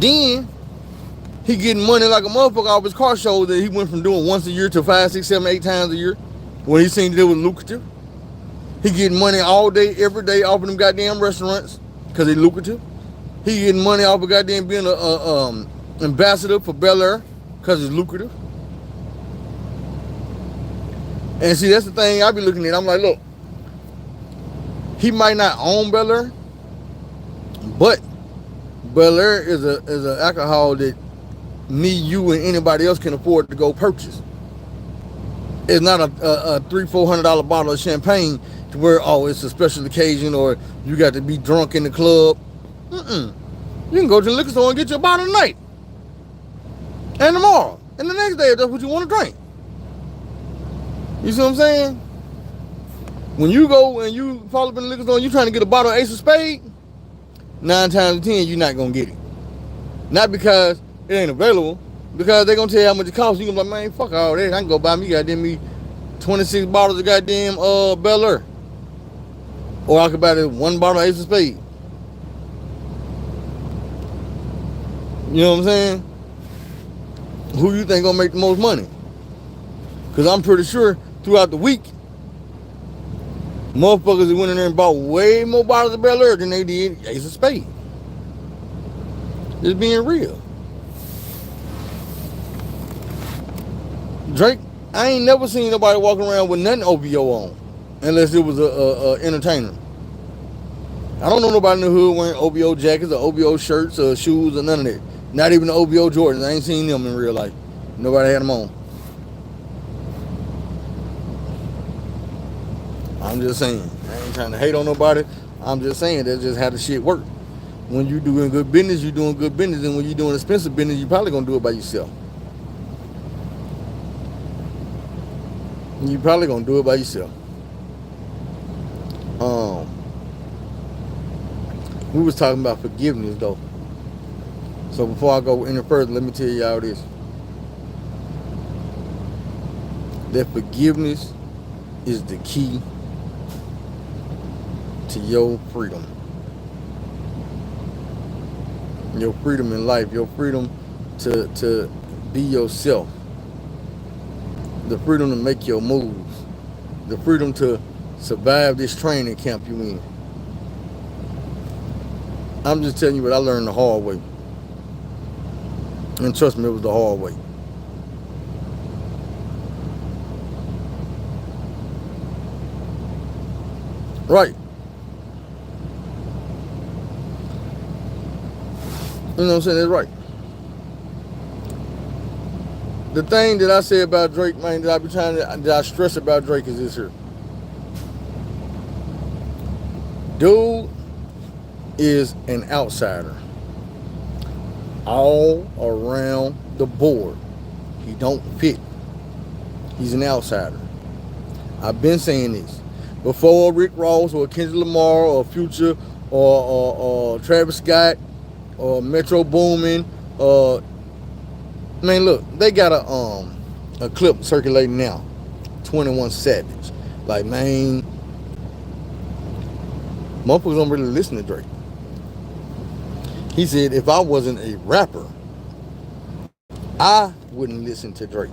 Then, he getting money like a motherfucker off his car show that he went from doing once a year to 5, 6, 7, 8 times a year. When he seen that it was lucrative. He getting money all day, every day off of them goddamn restaurants because they lucrative. He getting money off of goddamn being a ambassador for Bel Air because it's lucrative. And see, that's the thing I be looking at. I'm like, look, he might not own Bel Air, but Bel Air is an alcohol that me, you, and anybody else can afford to go purchase. It's not a $300-400 bottle of champagne to where, oh, it's a special occasion or you got to be drunk in the club. You can go to the liquor store and get your bottle tonight and tomorrow and the next day if that's what you want to drink. You see what I'm saying? When you go and you fall up in the liquor store and you trying to get a bottle of Ace of Spades, 9 times out of 10 you're not gonna get it. Not because it ain't available, because they gonna tell you how much it costs. You gonna be like, man, fuck all that. I can go buy me goddamn 26 bottles of goddamn Bel Air, or I could buy this 1 bottle of Ace of Spades. You know what I'm saying? Who you think gonna make the most money? Because I'm pretty sure throughout the week, motherfuckers that went in there and bought way more bottles of Bel Air than they did Ace of Spades. Just being real. Drake, I ain't never seen nobody walking around with nothing OVO on, unless it was a entertainer. I don't know nobody in the hood wearing OVO jackets or OVO shirts or shoes or none of that. Not even the OVO Jordans. I ain't seen them in real life. Nobody had them on. I'm just saying. I ain't trying to hate on nobody. I'm just saying that's just how the shit work. When you doing good business, you doing good business. And when you doing expensive business, you probably gonna do it by yourself. You probably gonna do it by yourself. We was talking about forgiveness though. So before I go any further, let me tell y'all this. That forgiveness is the key to your freedom. Your freedom in life, your freedom to be yourself. The freedom to make your moves. The freedom to survive this training camp you in. I'm just telling you what I learned the hard way. And trust me, it was the hard way. Right. You know what I'm saying? That's right. The thing that I say about Drake, man, that I stress about Drake is this here. Dude is an outsider. All around the board. He don't fit. He's an outsider. I've been saying this. Before Rick Ross or Kendrick Lamar or Future or Travis Scott or Metro Boomin, man, look, they got a clip circulating now. 21 Savage. Like, man, motherfuckers don't really listen to Drake. He said, if I wasn't a rapper, I wouldn't listen to Drake.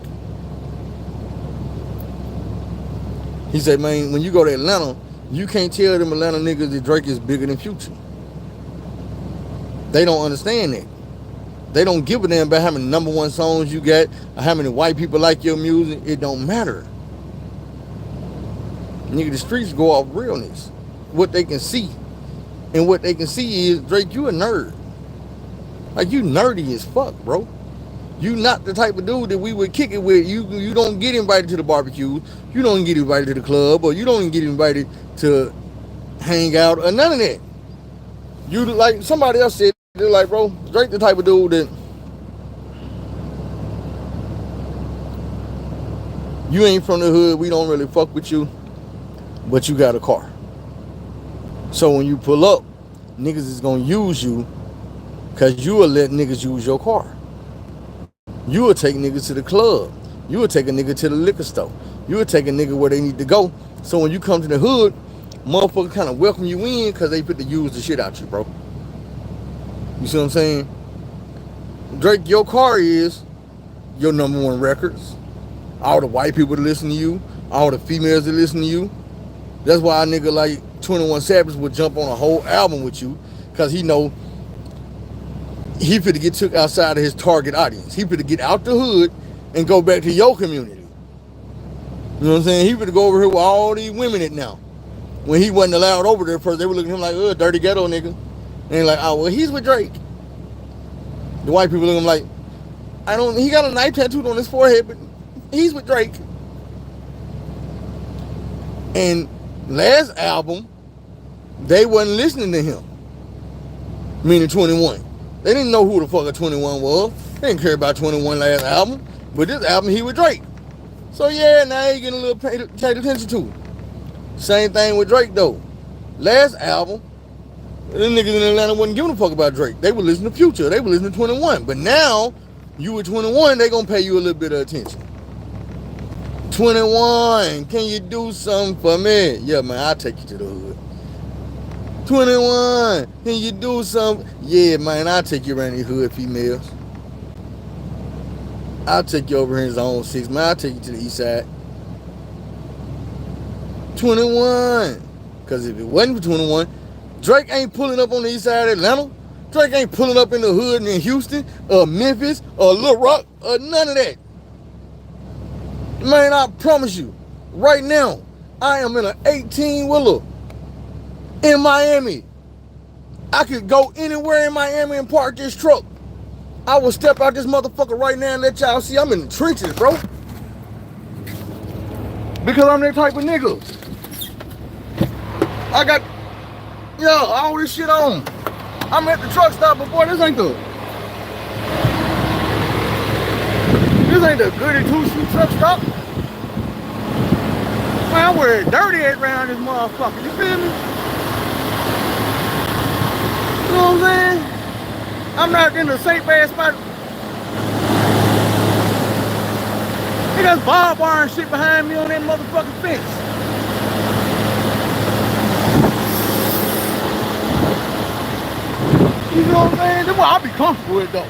He said, man, when you go to Atlanta, you can't tell them Atlanta niggas that Drake is bigger than Future. They don't understand that. They don't give a damn about how many #1 songs you got, or how many white people like your music. It don't matter. Nigga, the streets go off realness. What they can see. And what they can see is, Drake, you a nerd. Like, you nerdy as fuck, bro. You not the type of dude that we would kick it with. You don't get invited to the barbecue. You don't get invited to the club, or you don't even get invited to hang out, or none of that. You, like somebody else said, they're like, bro, Drake the type of dude that you ain't from the hood, we don't really fuck with you, but you got a car. So when you pull up, niggas is gonna use you, because you will let niggas use your car. You will take niggas to the club. You will take a nigga to the liquor store. You will take a nigga where they need to go. So when you come to the hood, motherfuckers kind of welcome you in because they put to use the shit out you, bro. You see what I'm saying? Drake, your car is your #1 records. All the white people that listen to you. All the females that listen to you. That's why a nigga like 21 Savage would jump on a whole album with you, because he know he finna get took outside of his target audience. He finna get out the hood and go back to your community. You know what I'm saying? He finna go over here with all these women at now. When he wasn't allowed over there first, they were looking at him like, dirty ghetto nigga. And like, oh, well, he's with Drake. The white people look at him like, he got a knife tattooed on his forehead, but he's with Drake. And last album, they wasn't listening to him. Meaning 21. They didn't know who the fuck a 21 was. They didn't care about 21 last album. But this album, he with Drake. So yeah, now he getting a little paid attention to. Same thing with Drake though. Last album, them niggas in Atlanta wasn't giving a fuck about Drake. They would listen to Future. They would listen to 21. But now, you with 21, they gonna pay you a little bit of attention. 21, can you do something for me? Yeah, man, I'll take you to the hood. 21, can you do something? Yeah, man, I'll take you around the hood, females. I'll take you over here in Zone 6, man. I'll take you to the east side. 21. Because if it wasn't for 21, Drake ain't pulling up on the east side of Atlanta. Drake ain't pulling up in the hood in Houston or Memphis or Little Rock or none of that. Man, I promise you, right now, I am in an 18-wheeler in Miami. I could go anywhere in Miami and park this truck I will step out this motherfucker right now and let y'all see I'm in the trenches, bro. Because I'm that type of nigga. I got, all this shit on. I'm at the truck stop before. This ain't the goody two-shoe truck stop. Man, I wear dirty around this motherfucker. You feel me? You know what I'm saying? I'm not in the safe ass spot. They got barbed wire and shit behind me on that motherfucking fence. You know what I'm saying? That's what I'll be comfortable with though.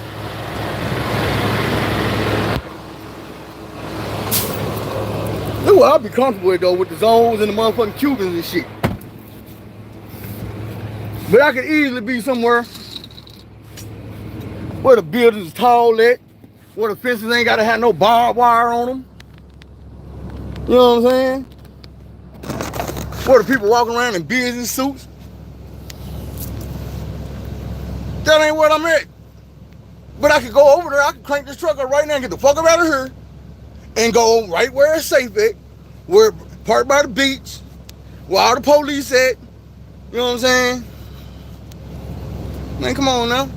That's what I'll be comfortable with though, with the zones and the motherfucking Cubans and shit. But I could easily be somewhere where the buildings is tall at, where the fences ain't gotta have no barbed wire on them. You know what I'm saying? Where the people walking around in business suits. That ain't where I'm at. But I could go over there, I could crank this truck up right now and get the fuck up out of here and go right where it's safe at, where parked by the beach, where all the police at. You know what I'm saying? Man, come on now.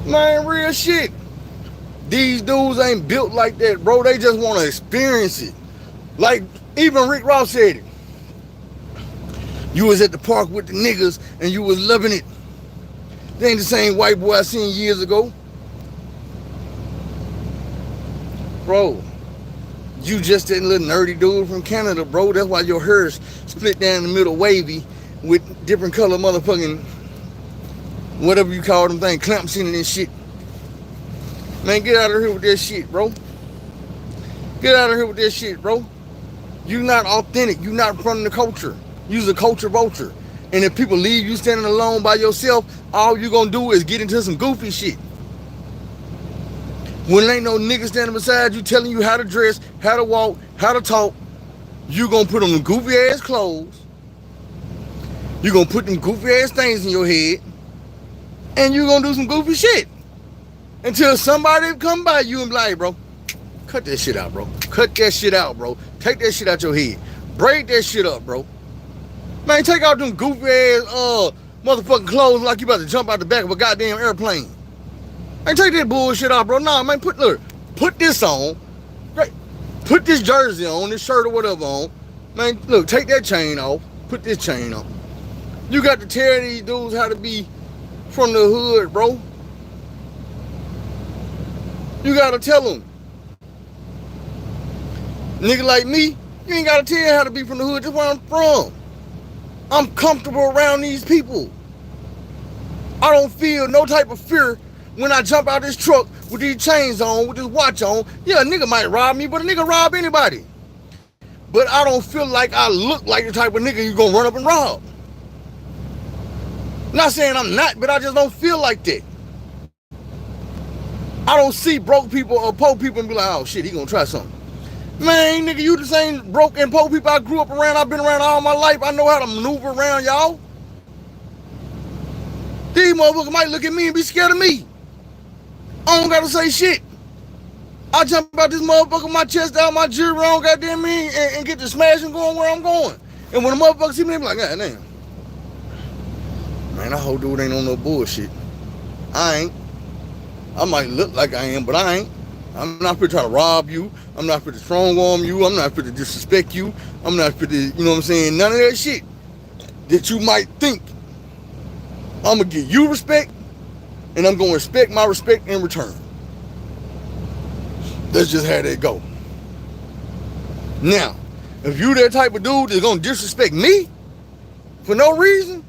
Man, real shit. These dudes ain't built like that, bro. They just want to experience it. Like, even Rick Ross said it. You was at the park with the niggas and you was loving it. They ain't the same white boy I seen years ago. Bro, you just that little nerdy dude from Canada, bro. That's why your hair's split down the middle wavy with different color motherfucking, whatever you call them things, clamps in it and shit. Man, get out of here with that shit, bro. Get out of here with that shit, bro. You not authentic. You not from the culture. You's a culture vulture. And if people leave you standing alone by yourself, all you gonna do is get into some goofy shit. When there ain't no nigga standing beside you telling you how to dress, how to walk, how to talk, you gonna put on them goofy ass clothes. You gonna put them goofy ass things in your head. And you gonna do some goofy shit. Until somebody come by you and be like, bro, cut that shit out, bro. Cut that shit out, bro. Take that shit out your head. Braid that shit up, bro. Man, take out them goofy ass motherfucking clothes like you about to jump out the back of a goddamn airplane. Man, take that bullshit off, bro. Nah, man, put this on. Right? Put this jersey on, this shirt or whatever on. Man, look, take that chain off. Put this chain on. You got to tell these dudes how to be from the hood, bro. You gotta tell them. Nigga like me, you ain't gotta tell how to be from the hood. That's where I'm from. I'm comfortable around these people. I don't feel no type of fear when I jump out this truck with these chains on, with this watch on. Yeah, a nigga might rob me, but a nigga rob anybody. But I don't feel like I look like the type of nigga you gonna run up and rob. Not saying I'm not, but I just don't feel like that. I don't see broke people or poor people and be like, oh shit, he gonna try something. Man, nigga, you the same broke and poor people I grew up around. I've been around all my life. I know how to maneuver around y'all. These motherfuckers might look at me and be scared of me. I don't gotta say shit. I jump out this motherfucker, my chest out, my jewelry on, goddamn me, and get the smashing going where I'm going. And when the motherfuckers see me, they be like, God damn. Man, that whole dude ain't on no bullshit. I ain't. I might look like I am, but I ain't. I'm not fit to try to rob you. I'm not fit to strong arm you. I'm not fit to disrespect you. I'm not fit to, you know what I'm saying? None of that shit that you might think. I'm going to give you respect, and I'm going to respect my respect in return. That's just how that go. Now, if you that type of dude that's going to disrespect me for no reason,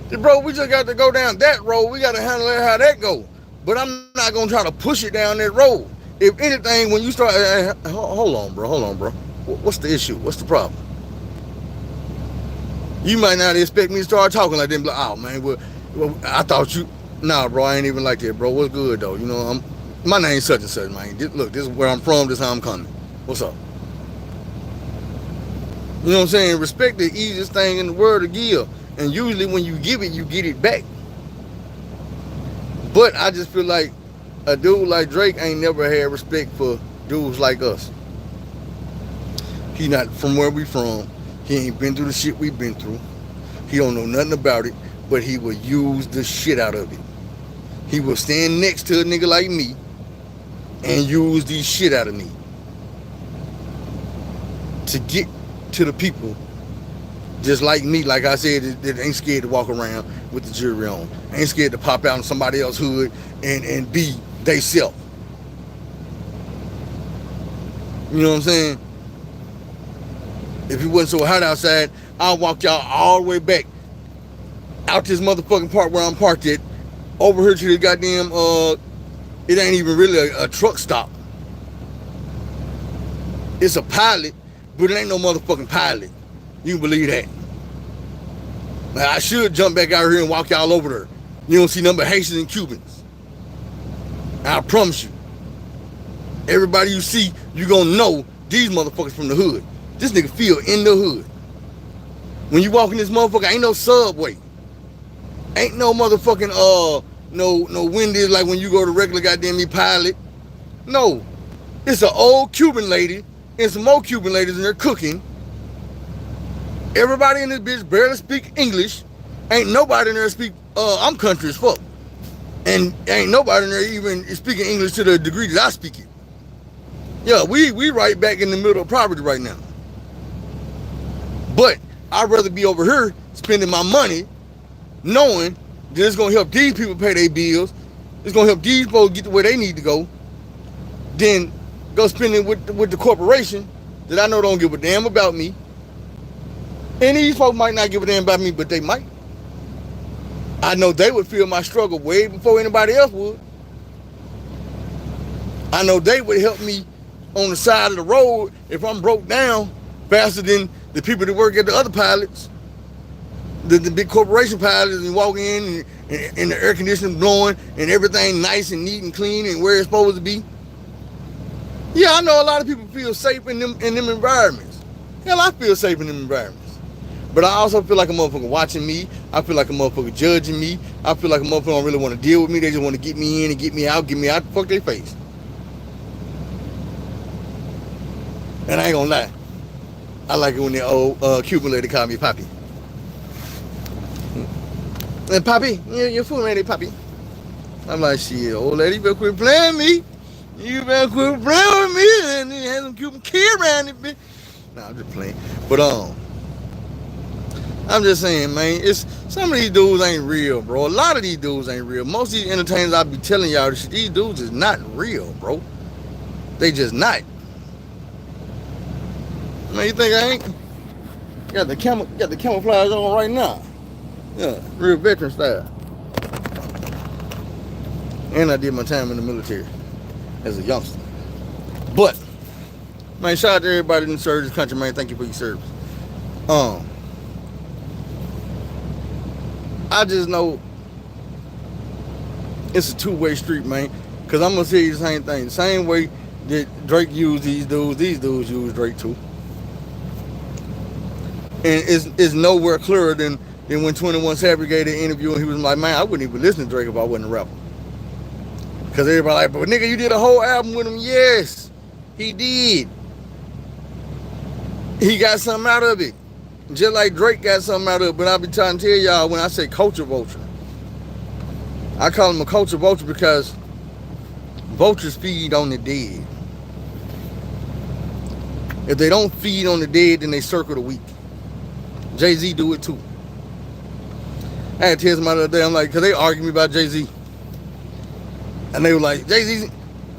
then bro, we just got to go down that road. We got to handle it how that go. But I'm not going to try to push it down that road. If anything, when you start, hold on, bro. What's the issue? What's the problem? You might not expect me to start talking like that. Like, oh, man, well, I thought you, nah, bro, I ain't even like that, bro. What's good, though? You know, my name's such and such, man. Look, this is where I'm from. This is how I'm coming. What's up? You know what I'm saying? Respect the easiest thing in the world to give. And usually when you give it, you get it back. But I just feel like a dude like Drake ain't never had respect for dudes like us. He not from where we from. He ain't been through the shit we been through. He don't know nothing about it, but he will use the shit out of it. He will stand next to a nigga like me and use the shit out of me to get to the people just like me, like I said, that ain't scared to walk around with the jewelry on. Ain't scared to pop out in somebody else's hood and be they self. You know what I'm saying? If it wasn't so hot outside, I'll walk y'all all the way back out this motherfucking park where I'm parked at, over here to the goddamn, it ain't even really a truck stop. It's a pilot, but it ain't no motherfucking pilot. You can believe that. Now, I should jump back out here and walk y'all over there. You don't see nothing but Haitians and Cubans. I promise you. Everybody you see, you gonna know these motherfuckers from the hood. This nigga feel in the hood. When you walk in this motherfucker, ain't no subway. Ain't no motherfucking no Wendy's like when you go to regular goddamn pilot. No. It's an old Cuban lady and some more Cuban ladies in there cooking. Everybody in this bitch barely speak English. Ain't nobody in there speak I'm country as fuck. And ain't nobody in there even speaking English to the degree that I speak it. Yeah, we right back in the middle of property right now. But I'd rather be over here spending my money knowing that it's gonna help these people pay their bills, it's gonna help these folks get to where they need to go, than go spend it with the corporation that I know don't give a damn about me. And these folks might not give a damn about me, but they might. I know they would feel my struggle way before anybody else would. I know they would help me on the side of the road if I'm broke down faster than the people that work at the other pilots, the big corporation pilots, and walk in and the air conditioning blowing and everything nice and neat and clean and where it's supposed to be. Yeah, I know a lot of people feel safe in them environments. Hell, I feel safe in them environments. But I also feel like a motherfucker watching me. I feel like a motherfucker judging me. I feel like a motherfucker don't really want to deal with me. They just want to get me in and get me out fuck their face. And I ain't gonna lie. I like it when the old Cuban lady call me Poppy. And Poppy, you're fool ready, Poppy. I'm like, shit, old lady, you better quit playing me. You better quit playing with me and you have some Cuban kid around it, bitch. Nah, I'm just playing. But I'm just saying, man, it's some of these dudes ain't real, bro. A lot of these dudes ain't real. Most of these entertainers I be telling y'all this shit, these dudes is not real, bro. They just not. Man, you think I ain't? Got the camouflage on right now. Yeah, real veteran style. And I did my time in the military as a youngster. But, man, shout out to everybody in the service country, man. Thank you for your service. I just know it's a two-way street, man. Because I'm going to tell you the same thing. The same way that Drake used these dudes use Drake too. And it's nowhere clearer than when 21 Savage gave the interview and he was like, man, I wouldn't even listen to Drake if I wasn't a rapper. Because everybody like, but nigga, you did a whole album with him. Yes, he did. He got something out of it. Just like Drake got something out of it. But I be trying to tell y'all when I say culture vulture, I call him a culture vulture because vultures feed on the dead. If they don't feed on the dead, then they circle the weak. Jay-Z do it too. I had to tell somebody the other day, I'm like, because they argue me about Jay-Z. And they were like, Jay-Z,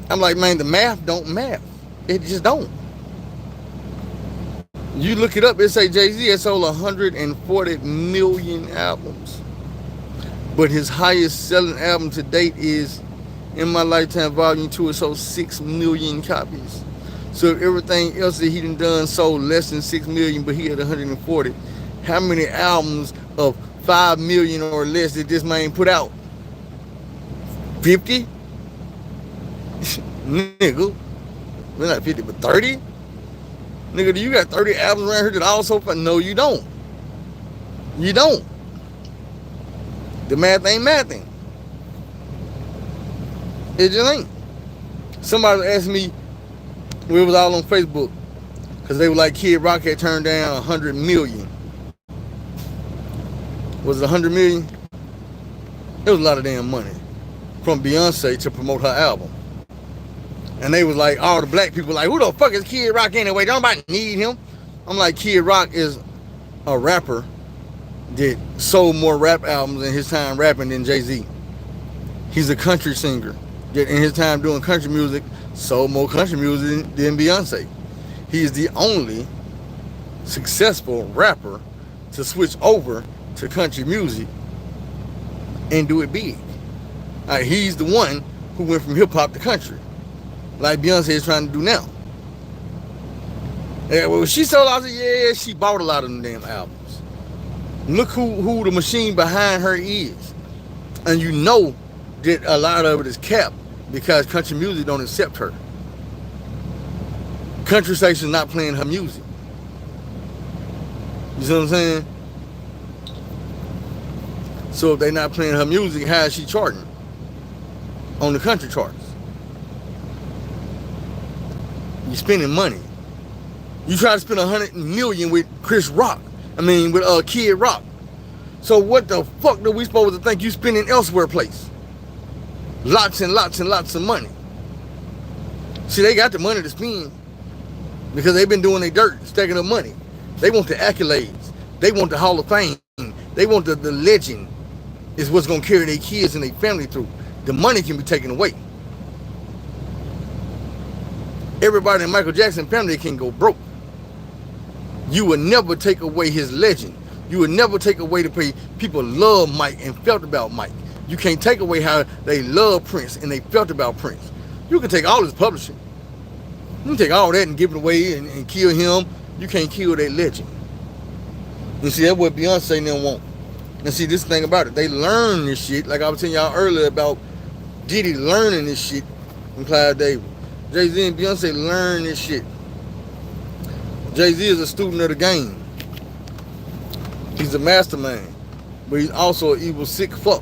I'm like, man, the math don't math. It just don't. You look it up, it say Jay-Z has sold 140 million albums. But his highest selling album to date is In My Lifetime Volume 2. It sold 6 million copies. So if everything else that he done sold less than 6 million, but he had 140, how many albums of 5 million or less did this man put out? 50? Nigga. We're not 50, but 30? Nigga, do you got 30 albums around here that also fun? No, you don't. You don't. The math ain't mathing. It just ain't. Somebody asked me, we was all on Facebook, because they were like, Kid Rock had turned down 100 million. Was it 100 million? It was a lot of damn money from Beyonce to promote her album. And they was like, all the black people like, who the fuck is Kid Rock anyway? Don't nobody need him. I'm like, Kid Rock is a rapper that sold more rap albums in his time rapping than Jay-Z. He's a country singer that in his time doing country music sold more country music than Beyonce. He is the only successful rapper to switch over to country music and do it big. He's the one who went from hip-hop to country, like Beyonce is trying to do now. And when she sold out, yeah, she bought a lot of them damn albums. Look who the machine behind her is. And you know that a lot of it is capped because country music don't accept her. Country stations not playing her music. You see what I'm saying? So if they not playing her music, how is she charting on the country charts? You spending money. You try to spend 100 million with Chris Rock. With Kid Rock. So what the fuck are we supposed to think you spending elsewhere place? Lots and lots and lots of money. See, they got the money to spend because they've been doing their dirt, stacking up money. They want the accolades. They want the Hall of Fame. They want the legend is what's going to carry their kids and their family through. The money can be taken away. Everybody in Michael Jackson family can go broke. You will never take away his legend. You will never take away the way people love Mike and felt about Mike. You can't take away how they love Prince and they felt about Prince. You can take all his publishing. You can take all that and give it away and kill him. You can't kill that legend. You see, that's what Beyonce and them want. And see, this thing about it, they learn this shit. Like I was telling y'all earlier about Diddy learning this shit from Clive Davis. Jay-Z and Beyonce learn this shit. Jay-Z is a student of the game. He's a mastermind. But he's also an evil, sick fuck.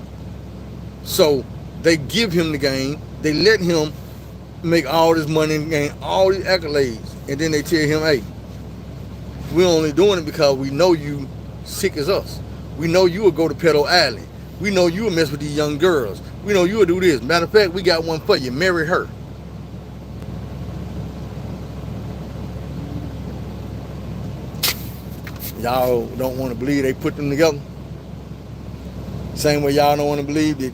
So they give him the game. They let him make all this money and gain all these accolades. And then they tell him, hey, we're only doing it because we know you sick as us. We know you will go to Pedo Island. We know you will mess with these young girls. We know you will do this. Matter of fact, we got one for you. Marry her. Y'all don't want to believe they put them together. Same way y'all don't want to believe that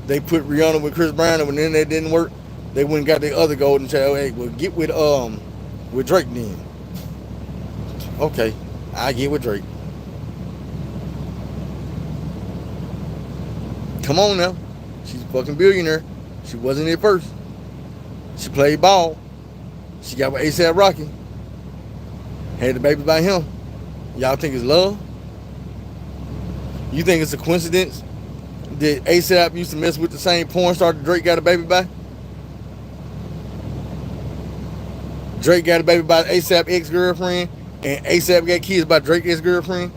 they put Rihanna with Chris Brown, and when then that didn't work, they went and got their other golden child. Hey, well, get with Drake then. Okay, I get with Drake. Come on now. She's a fucking billionaire. She wasn't at first. She played ball. She got with A$AP Rocky. Had the baby by him. Y'all think it's love? You think it's a coincidence that A$AP used to mess with the same porn star that Drake got a baby by? Drake got a baby by A$AP ex-girlfriend, and A$AP got kids by Drake's ex-girlfriend?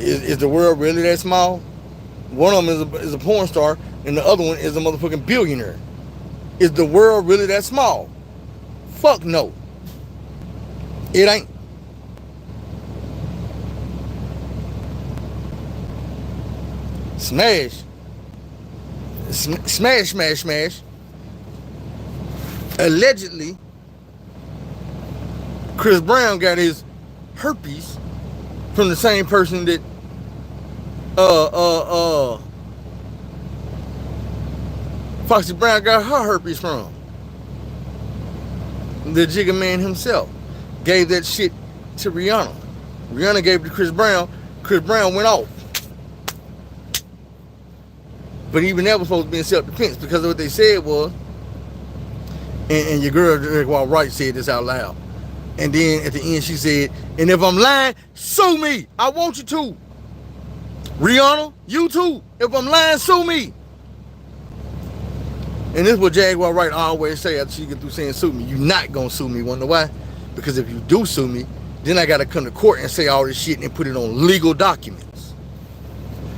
Is the world really that small? One of them is a porn star, and the other one is a motherfucking billionaire. Is the world really that small? Fuck no. It ain't. Smash. Smash. Allegedly, Chris Brown got his herpes from the same person that Foxy Brown got her herpes from. The Jigga Man himself gave that shit to Rihanna. Rihanna gave it to Chris Brown. Chris Brown went off. But even that was supposed to be in self-defense because of what they said was, and your girl Drake Wright said this out loud. And then at the end she said, and if I'm lying, sue me. I want you to. Rihanna, you too. If I'm lying, sue me. And this is what Jaguar Wright always say after she get through saying sue me. You not gonna sue me. Wanna know why? Because if you do sue me, then I got to come to court and say all this shit and put it on legal documents.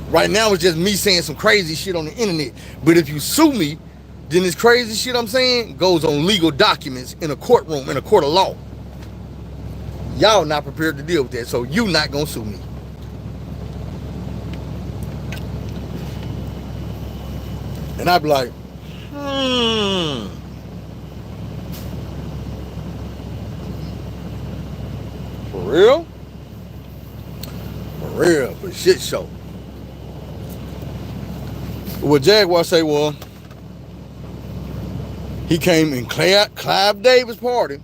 Right now, it's just me saying some crazy shit on the internet. But if you sue me, then this crazy shit I'm saying goes on legal documents in a courtroom, in a court of law. Y'all not prepared to deal with that, so you not gonna sue me. And I'd be like, For real? For real, for shit show. What Jaguar say was, he came in Clive Davis' party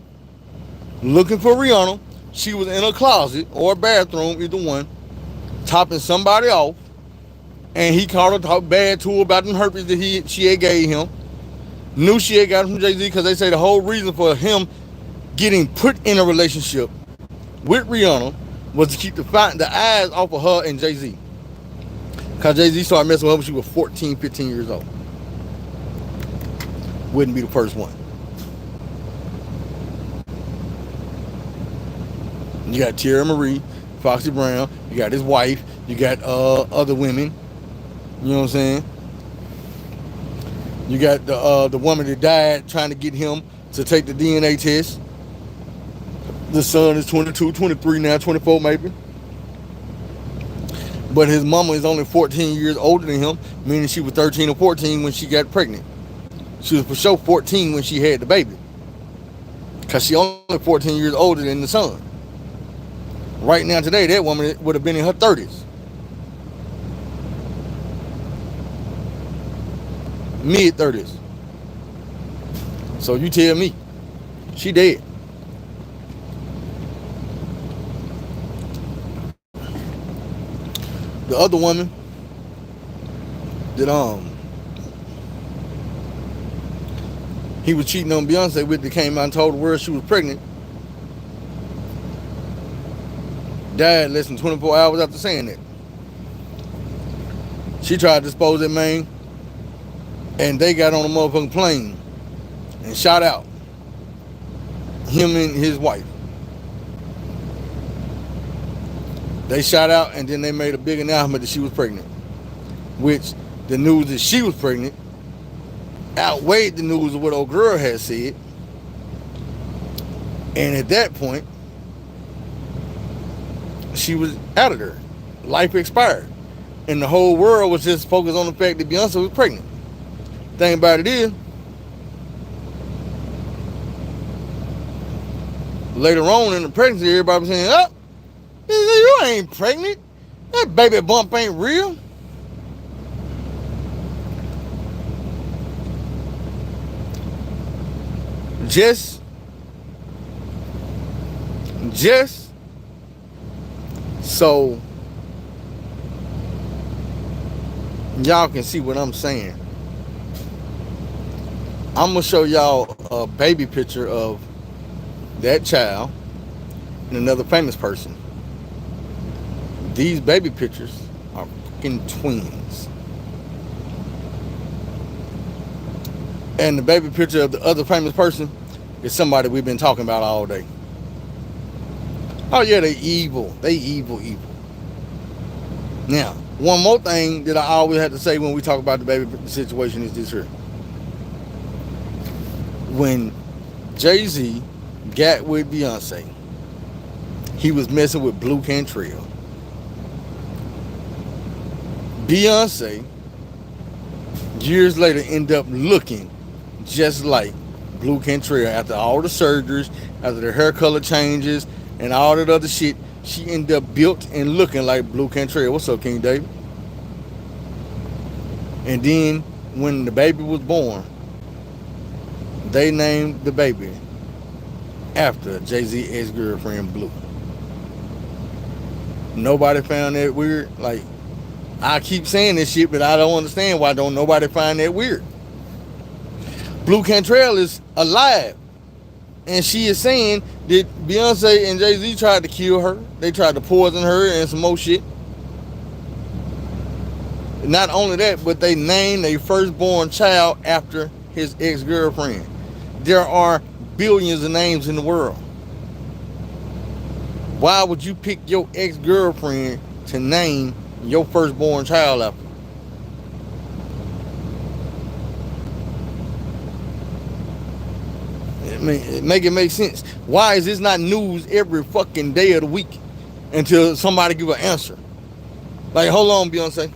looking for Rihanna. She was in a closet or a bathroom, either one, topping somebody off. And he called her, talked bad to her about them herpes that she had gave him. Knew she had got it from Jay-Z because they say the whole reason for him getting put in a relationship with Rihanna was to keep the eyes off of her and Jay-Z. Because Jay-Z started messing with her when she was 14, 15 years old. Wouldn't be the first one. You got Tierra Marie, Foxy Brown, you got his wife, you got other women. You know what I'm saying? You got the woman that died trying to get him to take the DNA test. The son is 22, 23 now, 24 maybe. But his mama is only 14 years older than him, meaning she was 13 or 14 when she got pregnant. She was for sure 14 when she had the baby. Because she only 14 years older than the son. Right now today, that woman would have been in her 30s. Mid-30s. So you tell me, she dead. The other woman that he was cheating on Beyonce with, that came out and told the world she was pregnant, died less than 24 hours after saying that. She tried to dispose that man, and they got on a motherfucking plane and shot out him and his wife. They shot out, and then they made a big announcement that she was pregnant, which the news that she was pregnant outweighed the news of what old girl had said. And at that point, she was out of there. Life expired. And the whole world was just focused on the fact that Beyonce was pregnant. Thing about it is, later on in the pregnancy, everybody was saying, oh, you ain't pregnant. That baby bump ain't real. Just so y'all can see what I'm saying. I'm gonna show y'all a baby picture of that child and another famous person. These baby pictures are fucking twins. And the baby picture of the other famous person is somebody we've been talking about all day. Oh yeah, they evil. They evil. Now, one more thing that I always have to say when we talk about the baby situation is this here. When Jay-Z got with Beyonce, he was messing with Blue Cantrell. Beyonce, years later, ended up looking just like Blue Cantrell. After all the surgeries, after the hair color changes, and all that other shit, she ended up built and looking like Blue Cantrell. What's up, King David? And then, when the baby was born, they named the baby after Jay-Z's ex-girlfriend, Blue. Nobody found that weird. Like, I keep saying this shit, but I don't understand why don't nobody find that weird. Blue Cantrell is alive. And she is saying that Beyonce and Jay-Z tried to kill her. They tried to poison her and some more shit. Not only that, but they named their firstborn child after his ex-girlfriend. There are billions of names in the world. Why would you pick your ex-girlfriend to name your firstborn child after? Make it make sense. Why is this not news every fucking day of the week until somebody give an answer? Like, hold on, Beyonce.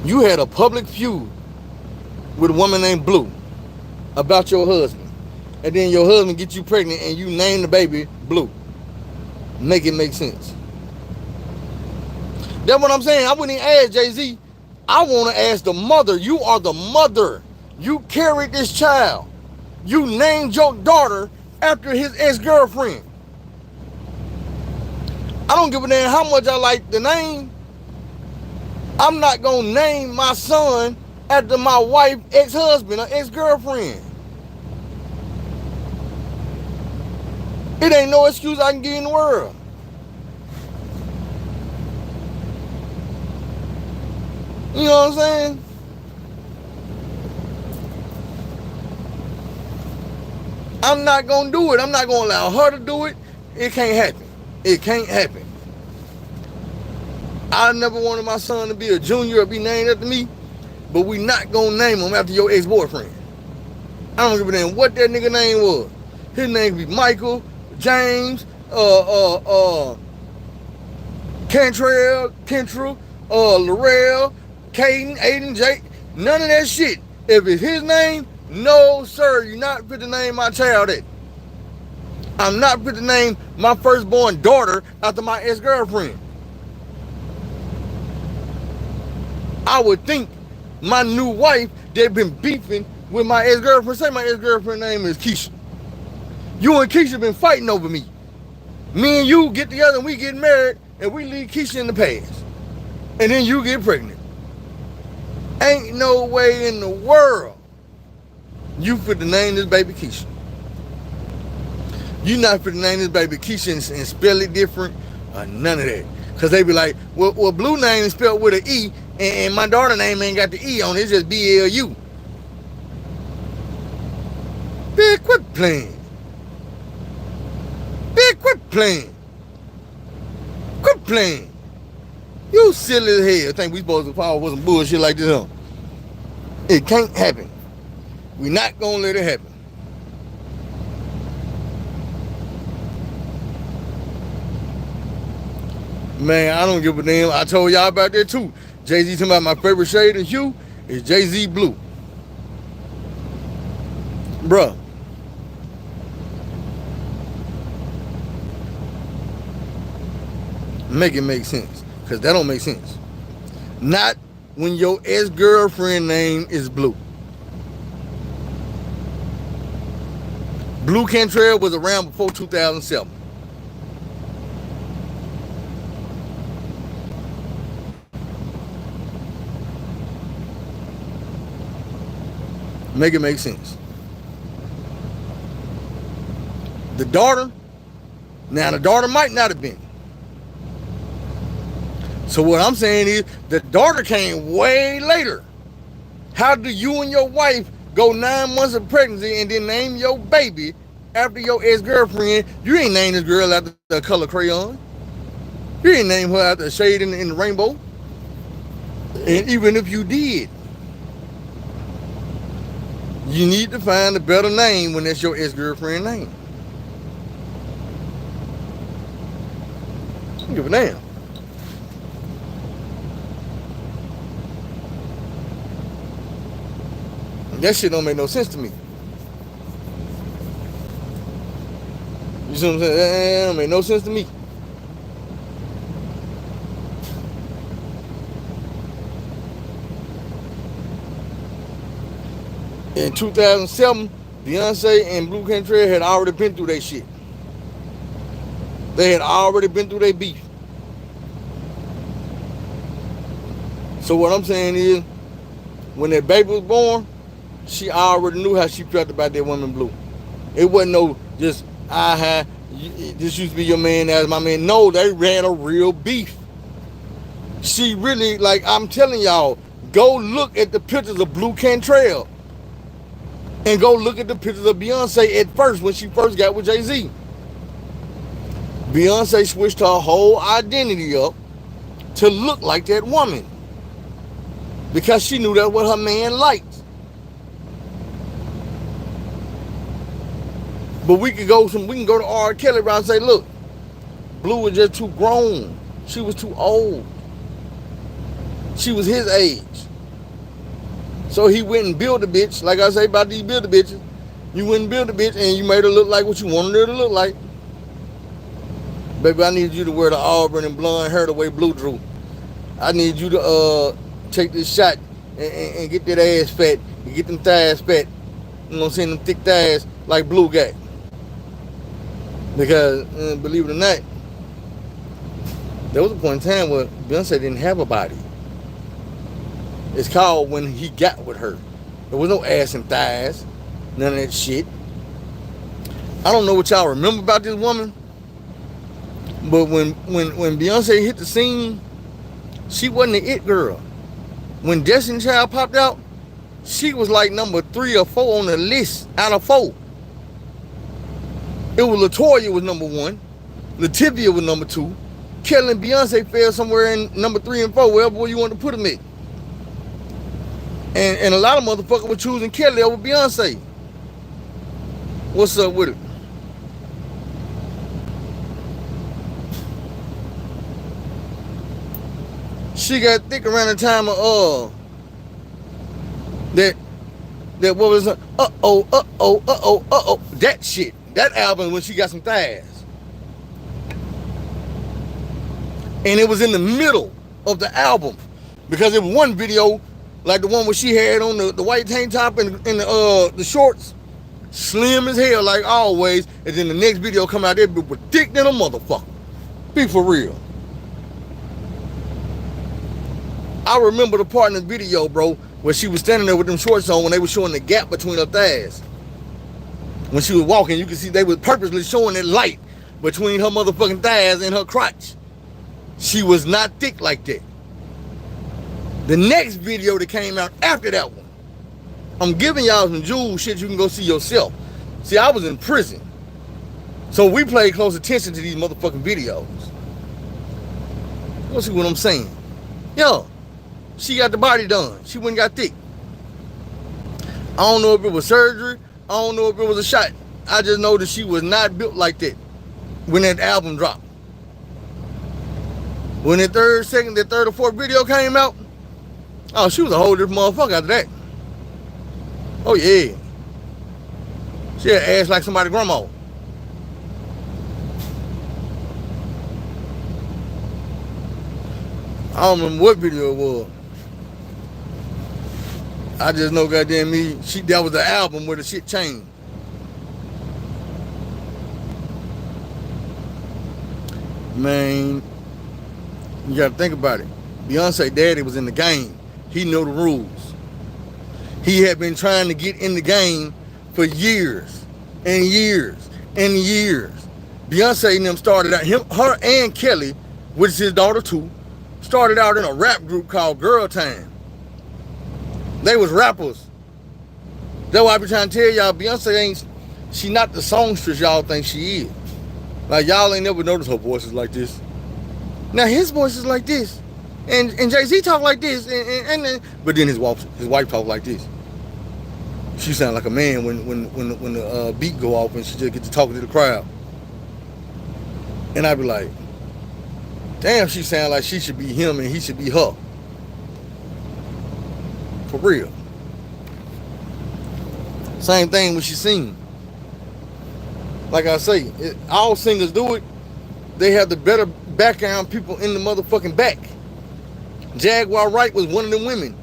You had a public feud with a woman named Blue about your husband, and then your husband get you pregnant and you name the baby Blue. Make it make sense. That's what I'm saying. I wouldn't even ask Jay-Z. I want to ask the mother. You are the mother. You carried this child. You named your daughter after his ex-girlfriend. I don't give a damn how much I like the name. I'm not going to name my son after my wife, ex-husband, or ex-girlfriend. It ain't no excuse I can give in the world. You know what I'm saying? I'm not going to do it. I'm not going to allow her to do it. It can't happen. It can't happen. I never wanted my son to be a junior or be named after me, but we not going to name him after your ex-boyfriend. I don't give a damn what that nigga name was. His name could be Michael, James, Kentrell, Laurel, Caden, Aiden, Jake. None of that shit. If it's his name, no, sir, you're not fit to name my child that. I'm not fit to name my firstborn daughter after my ex-girlfriend. I would think my new wife, they've been beefing with my ex-girlfriend. Say my ex-girlfriend name is Keisha. You and Keisha been fighting over me. Me and you get together and we get married and we leave Keisha in the past. And then you get pregnant. Ain't no way in the world you fit to name this baby Keisha. You not fit to name this baby Keisha and spell it different or none of that. Because they be like, well, Blue name is spelled with an E and my daughter name ain't got the E on it. It's just BLU. Bitch, quit playing. Bitch, quit playing. Quit playing. You silly as hell. Think we supposed to follow with some bullshit like this, huh? It can't happen. We not gonna let it happen. Man, I don't give a damn. I told y'all about that too. Jay-Z talking about my favorite shade of hue is Jay-Z blue. Bruh. Make it make sense. Because that don't make sense. Not when your ex-girlfriend name is Blue. Blue Kentrell was around before 2007. Make it make sense. The daughter, now the daughter might not have been. So what I'm saying is the daughter came way later. How do you and your wife go 9 months of pregnancy and then name your baby after your ex-girlfriend? You ain't named this girl after the color crayon. You ain't named her after a shade in the rainbow. And even if you did, you need to find a better name when that's your ex-girlfriend name. I don't give a damn. That shit don't make no sense to me. You see what I'm saying? That don't make no sense to me. In 2007, Beyonce and Blue Kentrell had already been through that shit. They had already been through their beef. So what I'm saying is, when that baby was born, she already knew how she felt about that woman Blue. It wasn't no just, this used to be your man, that's my man. No, they ran a real beef. She really, like I'm telling y'all, go look at the pictures of Blue Kentrell. And go look at the pictures of Beyonce at first when she first got with Jay-Z. Beyonce switched her whole identity up to look like that woman because she knew that's what her man liked. But we can go to R. Kelly around and say, look, Blue was just too grown. She was too old. She was his age. So he went and built a bitch, like I say about these builder bitches. You went and built a bitch and you made her look like what you wanted her to look like. Baby, I need you to wear the auburn and blonde hair the way Blue drew. I need you to take this shot and get that ass fat and get them thighs fat. You know what I'm saying? Them thick thighs like Blue got. Because, believe it or not, there was a point in time where Beyonce didn't have a body. It's called when he got with her. There was no ass and thighs. None of that shit. I don't know what y'all remember about this woman. But when Beyonce hit the scene, she wasn't the it girl. When Destiny Child popped out, she was like number 3 or 4 on the list out of 4. It was LaToya was number 1. Lativia was number 2. Kelly and Beyonce fell somewhere in number 3 and 4, wherever you want to put them in. And a lot of motherfuckers were choosing Kelly over Beyonce. What's up with it? She got thick around the time of that what was that shit. That album when she got some thighs. And it was in the middle of the album. Because it was one video, like the one where she had on the white tank top and the shorts, slim as hell like always, and then the next video come out there with thick than a motherfucker. Be for real. I remember the part in the video, bro, where she was standing there with them shorts on when they were showing the gap between her thighs. When she was walking, you could see they were purposely showing that light between her motherfucking thighs and her crotch. She was not thick like that. The next video that came out after that one, I'm giving y'all some jewel shit you can go see yourself. See, I was in prison. So we paid close attention to these motherfucking videos. Go see what I'm saying. Yo, she got the body done. She went and got thick. I don't know if it was surgery. I don't know if it was a shot. I just know that she was not built like that when that album dropped. When the third or fourth video came out, oh, she was a whole different motherfucker after that. Oh, yeah. She had ass like somebody's grandma. I don't remember what video it was. I just know, goddamn me, that was the album where the shit changed. Man, you gotta think about it. Beyonce daddy was in the game. He knew the rules. He had been trying to get in the game for years and years and years. Beyonce and them started out, her and Kelly, which is his daughter too, started out in a rap group called Girl Time. They was rappers. That's why I be trying to tell y'all, Beyonce she not the songstress y'all think she is. Like, y'all ain't never noticed her voice is like this. Now his voice is like this. And Jay-Z talk like this. But then his wife talk like this. She sound like a man when the beat go off and she just get to talking to the crowd. And I be like, damn, she sound like she should be him and he should be her. For real. Same thing when she sing. Like I say, all singers do it. They have the better background people in the motherfucking back. Jaguar Wright was one of them women.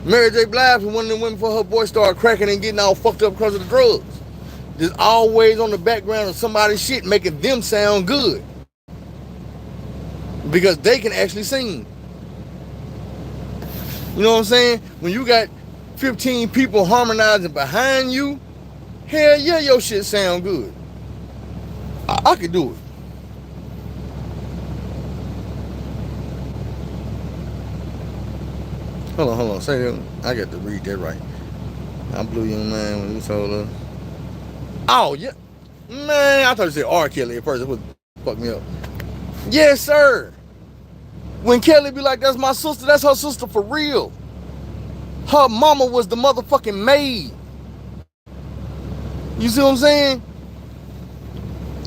Mary J. Blige was one of them women before her voice started cracking and getting all fucked up because of the drugs. Just always on the background of somebody's shit making them sound good. Because they can actually sing. You know what I'm saying? When you got 15 people harmonizing behind you, hell yeah, your shit sound good. I could do it. Hold on. Say that. I got to read that right. I blew your mind when you told her. Oh, yeah. Man, I thought you said R. Kelly at first. It was fuck me up. Yes, sir. When Kelly be like, that's my sister, that's her sister for real. Her mama was the motherfucking maid. You see what I'm saying?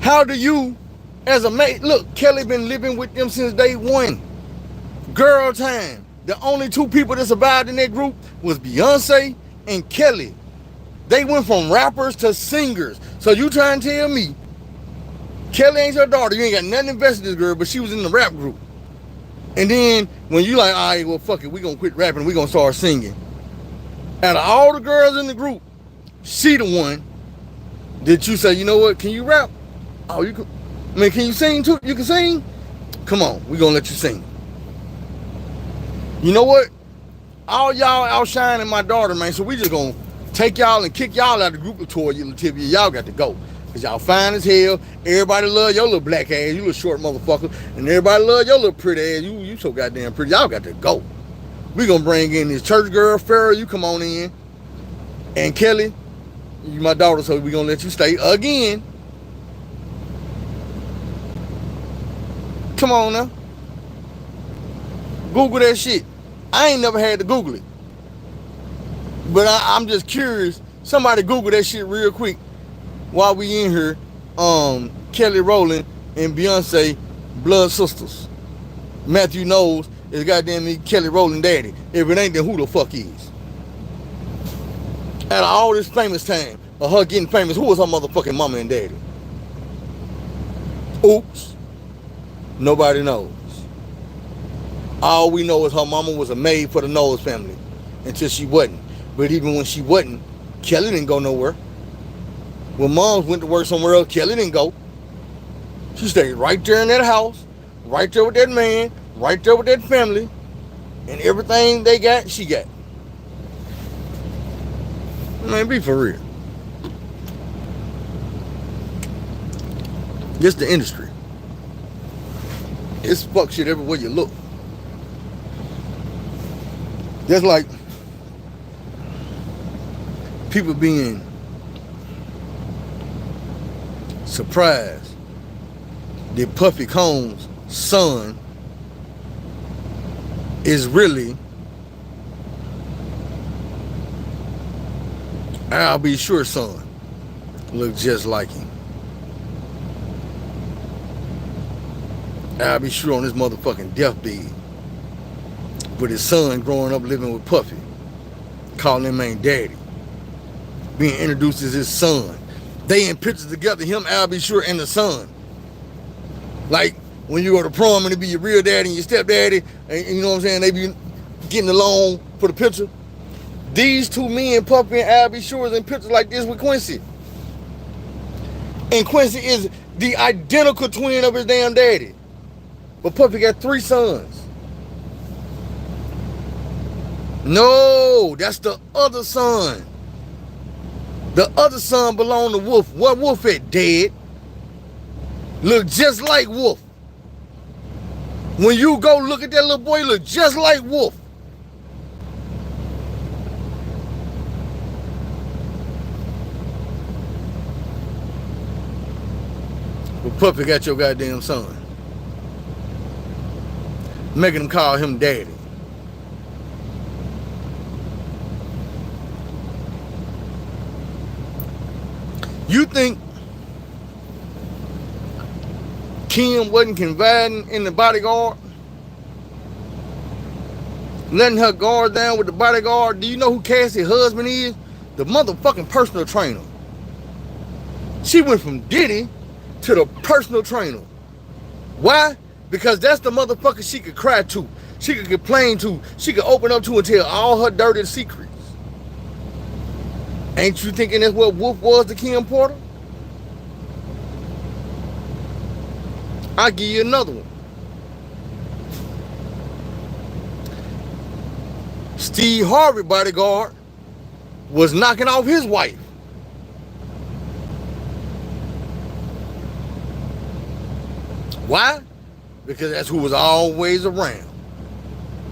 How do you, as a maid, look, Kelly been living with them since day one. Girl time. The only two people that survived in that group was Beyonce and Kelly. They went from rappers to singers. So you trying to tell me Kelly ain't your daughter, you ain't got nothing invested in this girl, but she was in the rap group. And then when you like, all right, well, fuck it, we gonna quit rapping, we gonna start singing. Out of all the girls in the group, she the one that you say, you know what, can you rap? Oh, you can, I mean, can you sing too? You can sing? Come on, we gonna let you sing. You know what? All y'all outshining my daughter, man, so we just gonna take y'all and kick y'all out of the group of tour, you Lativia. Y'all got to go. Cause y'all fine as hell. Everybody love your little black ass, you little short motherfucker. And everybody love your little pretty ass. You so goddamn pretty. Y'all got to go. We gonna bring in this church girl, Farrah, you come on in. And Kelly, you my daughter, so we gonna let you stay again. Come on now. Google that shit. I ain't never had to Google it. But I'm just curious. Somebody Google that shit real quick while we in here. Kelly Rowland and Beyonce, blood sisters. Matthew knows it's goddamn me Kelly Rowland daddy. If it ain't, then who the fuck is? Out of all this famous time of her getting famous, who was her motherfucking mama and daddy? Oops. Nobody knows. All we know is her mama was a maid for the Knowles family until she wasn't. But even when she wasn't, Kelly didn't go nowhere. When moms went to work somewhere else, Kelly didn't go. She stayed right there in that house, right there with that man, right there with that family, and everything they got, she got. Man, be for real. This the industry. It's fuck shit everywhere you look. Just like people being surprised that Puffy Combs' son is really I'll Be Sure's son. Look just like him. I'll Be Sure on his motherfucking deathbed. But his son growing up living with Puffy, calling him man daddy, being introduced as his son. They in pictures together, him, Al B. Sure, and the son. Like when you go to prom and it be your real daddy and your stepdaddy, and you know what I'm saying, they be getting along for the picture. These two men, Puffy and Al B. Sure, is in pictures like this with Quincy. And Quincy is the identical twin of his damn daddy. But Puffy got 3 sons. No, that's the other son. The other son belonged to Wolf. What Wolf had dead? Look just like Wolf. When you go look at that little boy, look just like Wolf. But Puffy got your goddamn son. Making him call him daddy. You think Kim wasn't confiding in the bodyguard? Letting her guard down with the bodyguard? Do you know who Cassie's husband is? The motherfucking personal trainer. She went from Diddy to the personal trainer. Why? Because that's the motherfucker she could cry to. She could complain to. She could open up to and tell all her dirty secrets. Ain't you thinking that's what Wolf was to Kim Porter? I'll give you another one. Steve Harvey bodyguard was knocking off his wife. Why? Because that's who was always around.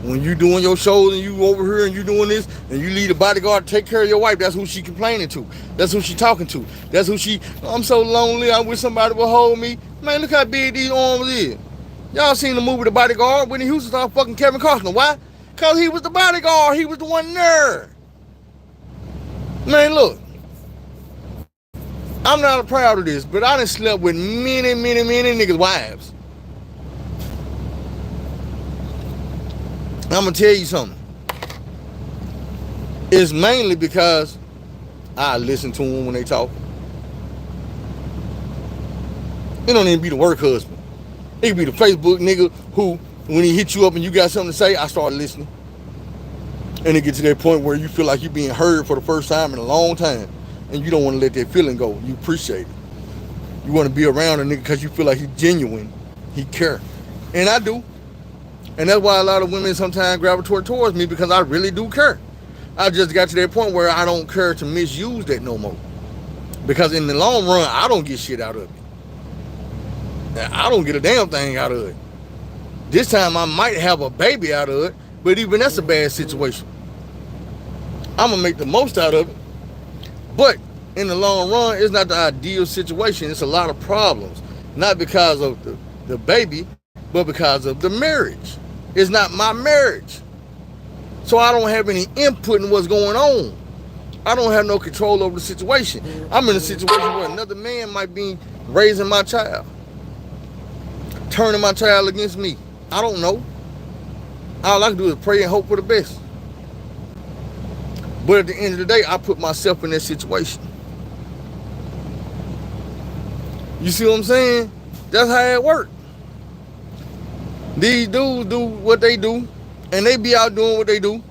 When you doing your shows and you over here and you doing this and you leave the bodyguard to take care of your wife, that's who she complaining to. That's who she talking to. That's who she, I'm so lonely, I wish somebody would hold me. Man, look how big these arms is. Y'all seen the movie The Bodyguard? Whitney Houston started fucking Kevin Costner. Why? Because he was the bodyguard. He was the one there. Man, look. I'm not proud of this, but I done slept with many niggas' wives. I'm going to tell you something. It's mainly because I listen to them when they talk. It don't even be the work husband. It could be the Facebook nigga who, when he hit you up and you got something to say, I start listening. And it gets to that point where you feel like you're being heard for the first time in a long time. And you don't want to let that feeling go. You appreciate it. You want to be around a nigga because you feel like he's genuine. He care. And I do. And that's why a lot of women sometimes gravitate towards me, because I really do care. I just got to that point where I don't care to misuse that no more. Because in the long run, I don't get shit out of it. I don't get a damn thing out of it. This time I might have a baby out of it, but even that's a bad situation. I'm going to make the most out of it. But in the long run, it's not the ideal situation. It's a lot of problems. Not because of the baby, but because of the marriage. It's not my marriage. So I don't have any input in what's going on. I don't have no control over the situation. I'm in a situation where another man might be raising my child, turning my child against me. I don't know. All I can do is pray and hope for the best. But at the end of the day, I put myself in that situation. You see what I'm saying? That's how it works. These dudes do what they do, and they be out doing what they do.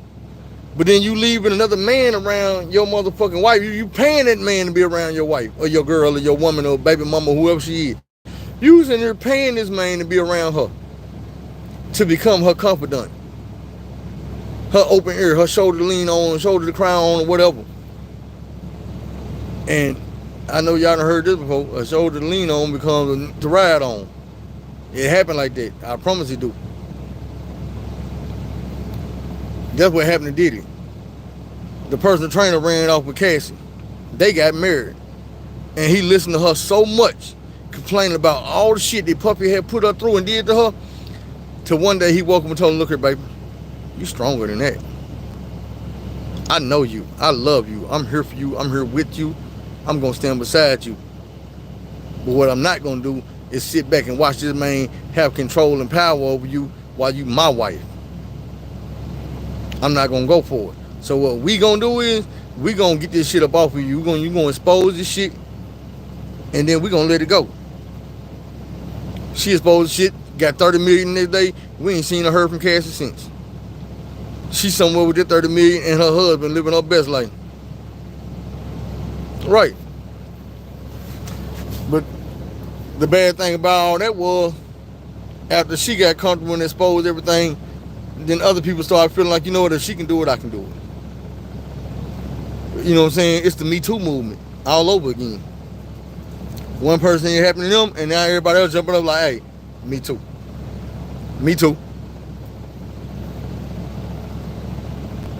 But then you leaving another man around your motherfucking wife. You paying that man to be around your wife, or your girl, or your woman, or baby mama, whoever she is. You sitting there paying this man to be around her, to become her confidant, her open ear, her shoulder to lean on, shoulder to cry on, or whatever. And I know y'all done heard this before. A shoulder to lean on becomes to ride on. It happened like that. I promise you do. That's what happened to Diddy. The personal trainer ran off with Cassie. They got married. And he listened to her so much, complaining about all the shit that Puppy had put her through and did to her, till one day he woke up and told her, look here, baby, you stronger than that. I know you. I love you. I'm here for you. I'm here with you. I'm going to stand beside you. But what I'm not going to do is sit back and watch this man have control and power over you while you my wife. I'm not going to go for it. So what we going to do is, we going to get this shit up off of you. You're going to expose this shit, and then we going to let it go. She exposed shit, got 30 million the next day. We ain't seen or heard from Cassie since. She's somewhere with that 30 million and her husband living her best life. Right. But the bad thing about all that was, after she got comfortable and exposed everything, then other people started feeling like, you know what, if she can do it, I can do it. You know what I'm saying? It's the Me Too movement all over again. One person it happened to them, and now everybody else jumping up like, hey, me too. Me too.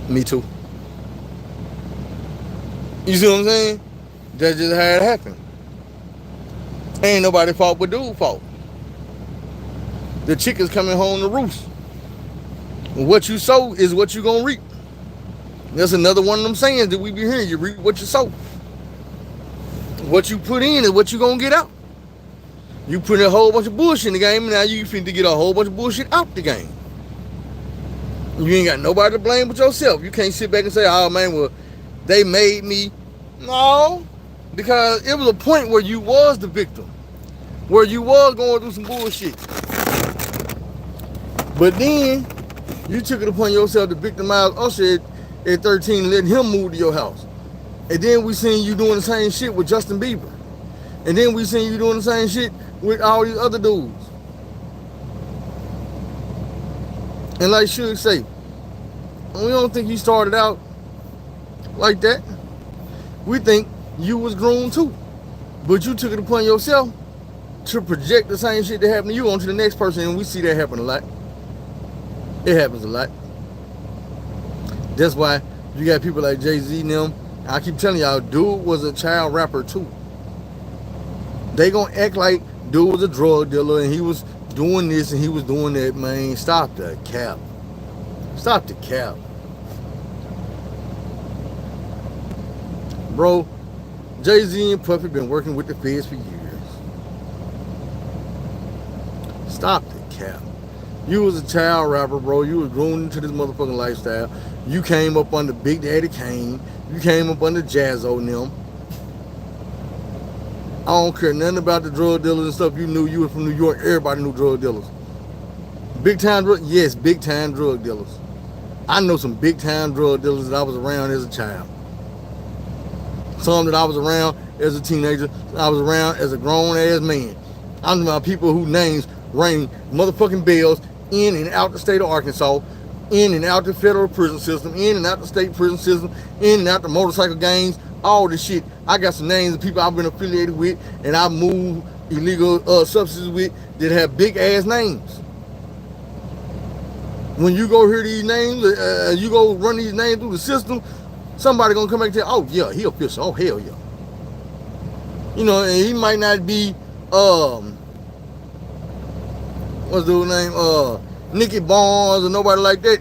Me too. You see what I'm saying? That's just how it happened. Ain't nobody fault but dude fault. The chicken's coming home to roost. What you sow is what you gonna reap. That's another one of them sayings that we be hearing. You reap what you sow. What you put in is what you gonna get out. You put in a whole bunch of bullshit in the game, and now you finna get a whole bunch of bullshit out the game. You ain't got nobody to blame but yourself. You can't sit back and say, oh man, well, they made me. No, because it was a point where you was the victim, where you was going through some bullshit. But then you took it upon yourself to victimize Usher at 13 and letting him move to your house. And then we seen you doing the same shit with Justin Bieber. And then we seen you doing the same shit with all these other dudes. And like Suge say, we don't think you started out like that. We think you was grown too. But you took it upon yourself to project the same shit that happened to you onto the next person, and we see that happen a lot. It happens a lot. That's why you got people like Jay-Z and them. I keep telling y'all, dude was a child rapper too. They gonna act like dude was a drug dealer and he was doing this and he was doing that, man. Stop the cap. Stop the cap. Bro, Jay-Z and Puffy been working with the feds for years. Stop the cap. You was a child rapper, bro. You was growing into this motherfucking lifestyle. You came up under Big Daddy Kane. You came up under Jaz-O and them. I don't care nothing about the drug dealers and stuff. You knew you were from New York. Everybody knew drug dealers. Big time drug, yes, big time drug dealers. I know some big time drug dealers that I was around as a child. Some that I was around as a teenager. I was around as a grown ass man. I'm talking about people whose names ring motherfucking bells in and out the state of Arkansas, in and out the federal prison system, in and out the state prison system, in and out the motorcycle gangs, all this shit. I got some names of people I've been affiliated with and I moved illegal substances with that have big ass names. When you go hear these names, you go run these names through the system, somebody gonna come back and tell, oh yeah, he official, oh hell yeah. You know, and he might not be, what's the dude's name, Nicky Barnes or nobody like that.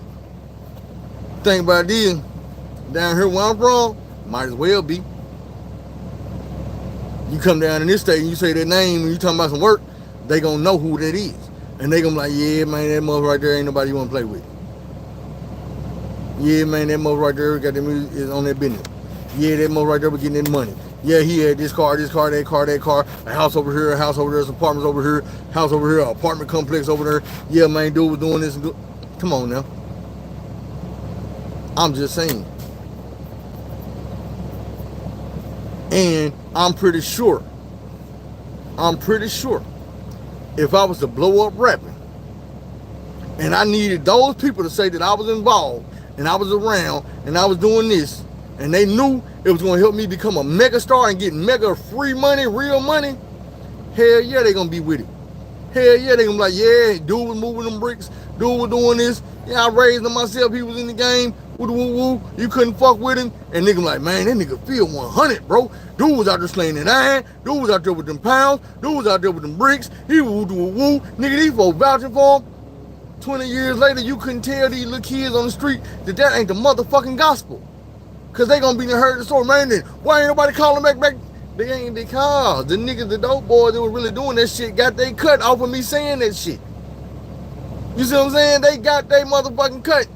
Think about this, down here where I'm from, might as well be. You come down in this state and you say that name and you talking about some work, they gonna know who that is. And they gonna be like, yeah, man, that mother right there ain't nobody you wanna play with. Yeah, man, that mother right there got them is on that business. Yeah, that mother right there was getting that money. Yeah, he had this car, that car, a house over here, a house over there, some apartments over here, house over here, an apartment complex over there. Yeah, man, dude was doing this. Come on now. I'm just saying. And I'm pretty sure, if I was to blow up rapping, and I needed those people to say that I was involved, and I was around, and I was doing this, and they knew it was going to help me become a mega star and get mega free money, real money, hell yeah, they going to be with it. Hell yeah, they going to be like, yeah, dude was moving them bricks, dude was doing this, yeah, I raised him myself, he was in the game, woo-woo-woo, you couldn't fuck with him, and nigga like, man, that nigga feel 100, bro. Dude was out there slaying that iron, dude was out there with them pounds, dude was out there with them bricks, he woo-woo-woo, nigga, these folks vouching for him. 20 years later, you couldn't tell these little kids on the street that that ain't the motherfucking gospel. Cause they gonna be heard the story, man, then why ain't nobody calling back? They ain't because the niggas, the dope boys that were really doing that shit got they cut off of me saying that shit. You see what I'm saying? They got they motherfucking cut.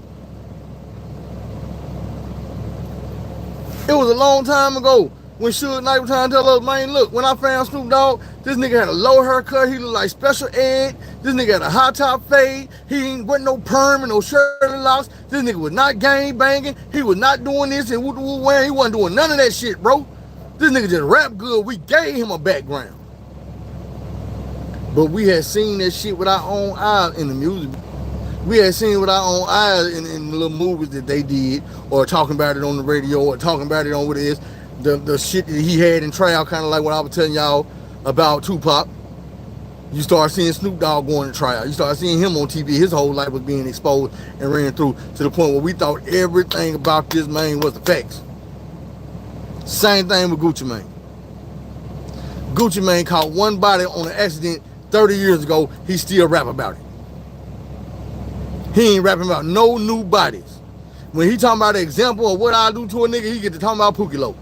It was a long time ago when Suge Knight was trying to tell us, man, look, when I found Snoop Dogg, this nigga had a low haircut, he looked like Special Ed, this nigga had a high top fade, he wasn't no perm and no Shirley locks, this nigga was not gang banging, he was not doing this and woo wearing, he wasn't doing none of that shit, bro. This nigga just rap good, we gave him a background. But we had seen that shit with our own eyes in the music. We had seen with our own eyes in the little movies that they did, or talking about it on the radio, or talking about it on what it is. The shit that he had in trial, kind of like what I was telling y'all about Tupac. You start seeing Snoop Dogg going to trial. You start seeing him on TV. His whole life was being exposed and ran through to the point where we thought everything about this man was the facts. Same thing with Gucci Mane. Gucci Mane caught one body on an accident 30 years ago. He still rap about it. He ain't rapping about no new bodies. When he talking about the example of what I do to a nigga, he get to talking about Pookie Loc.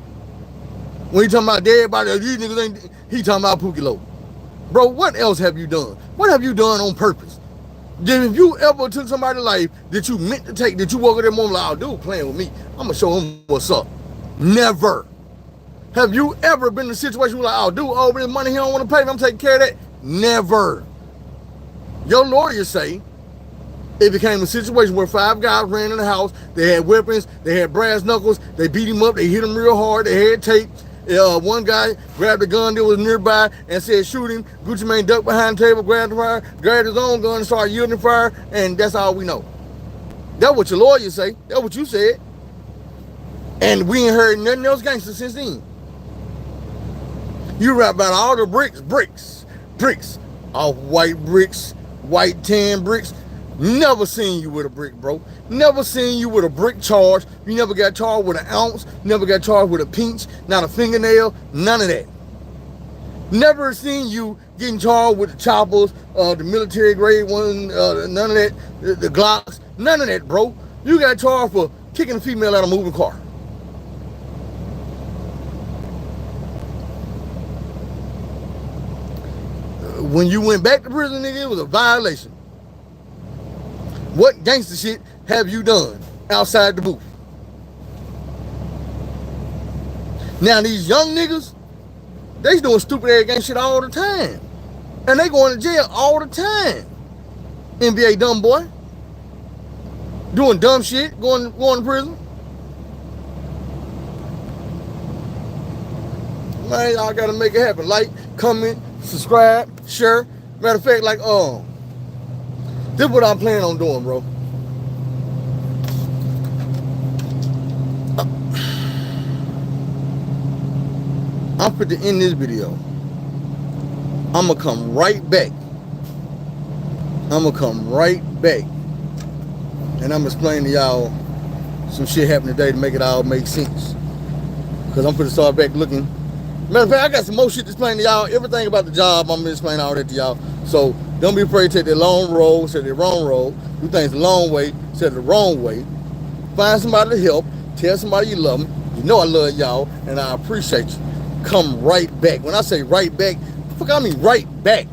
When he talking about dead body, these niggas ain't, he talking about Pookie Loc. Bro, what else have you done? What have you done on purpose? If you ever took somebody's life that you meant to take, that you woke up that moment like, oh, dude playing with me, I'm gonna show him what's up. Never. Have you ever been in a situation where like, oh, dude, over this money he don't want to pay me, I'm taking care of that? Never. Your lawyer say it became a situation where 5 guys ran in the house, they had weapons, they had brass knuckles, they beat him up, they hit him real hard, they had tape. One guy grabbed a gun that was nearby and said shoot him. Gucci Mane ducked behind the table, grabbed the fire, grabbed his own gun and started yielding fire, and that's all we know. That's what your lawyer say. That's what you said. And we ain't heard nothing else gangster since then. You rap about all the bricks, off white bricks, white tan bricks. Never seen you with a brick, bro. Never seen you with a brick charge. You never got charged with an ounce. Never got charged with a pinch. Not a fingernail. None of that. Never seen you getting charged with the choppers, the military grade one, none of that, the Glocks, none of that, bro. You got charged for kicking a female out of a moving car. When you went back to prison, nigga, it was a violation. What gangster shit have you done outside the booth? Now these young niggas, they doing stupid ass gang shit all the time. And they going to jail all the time. NBA dumb boy. Doing dumb shit, going to prison. Man, y'all gotta make it happen. Like, comment, subscribe, share. Matter of fact, like, this is what I'm planning on doing, bro. I'm fit to end this video. I'm gonna come right back. And I'm explaining to y'all some shit happened today to make it all make sense. Cause I'm gonna start back looking. Matter of fact, I got some more shit to explain to y'all. Everything about the job, I'm gonna explain all that to y'all. So don't be afraid to take the long road, instead of the wrong road. Do things the long way, instead of the wrong way. Find somebody to help. Tell somebody you love them. You know I love y'all, and I appreciate you. Come right back. When I say right back, fuck, I mean right back.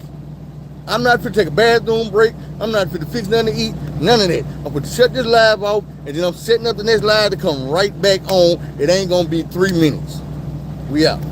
I'm not fit to take a bathroom break. I'm not fit to fix nothing to eat. None of that. I'm going to shut this live off, and then I'm setting up the next live to come right back on. It ain't going to be 3 minutes. We out.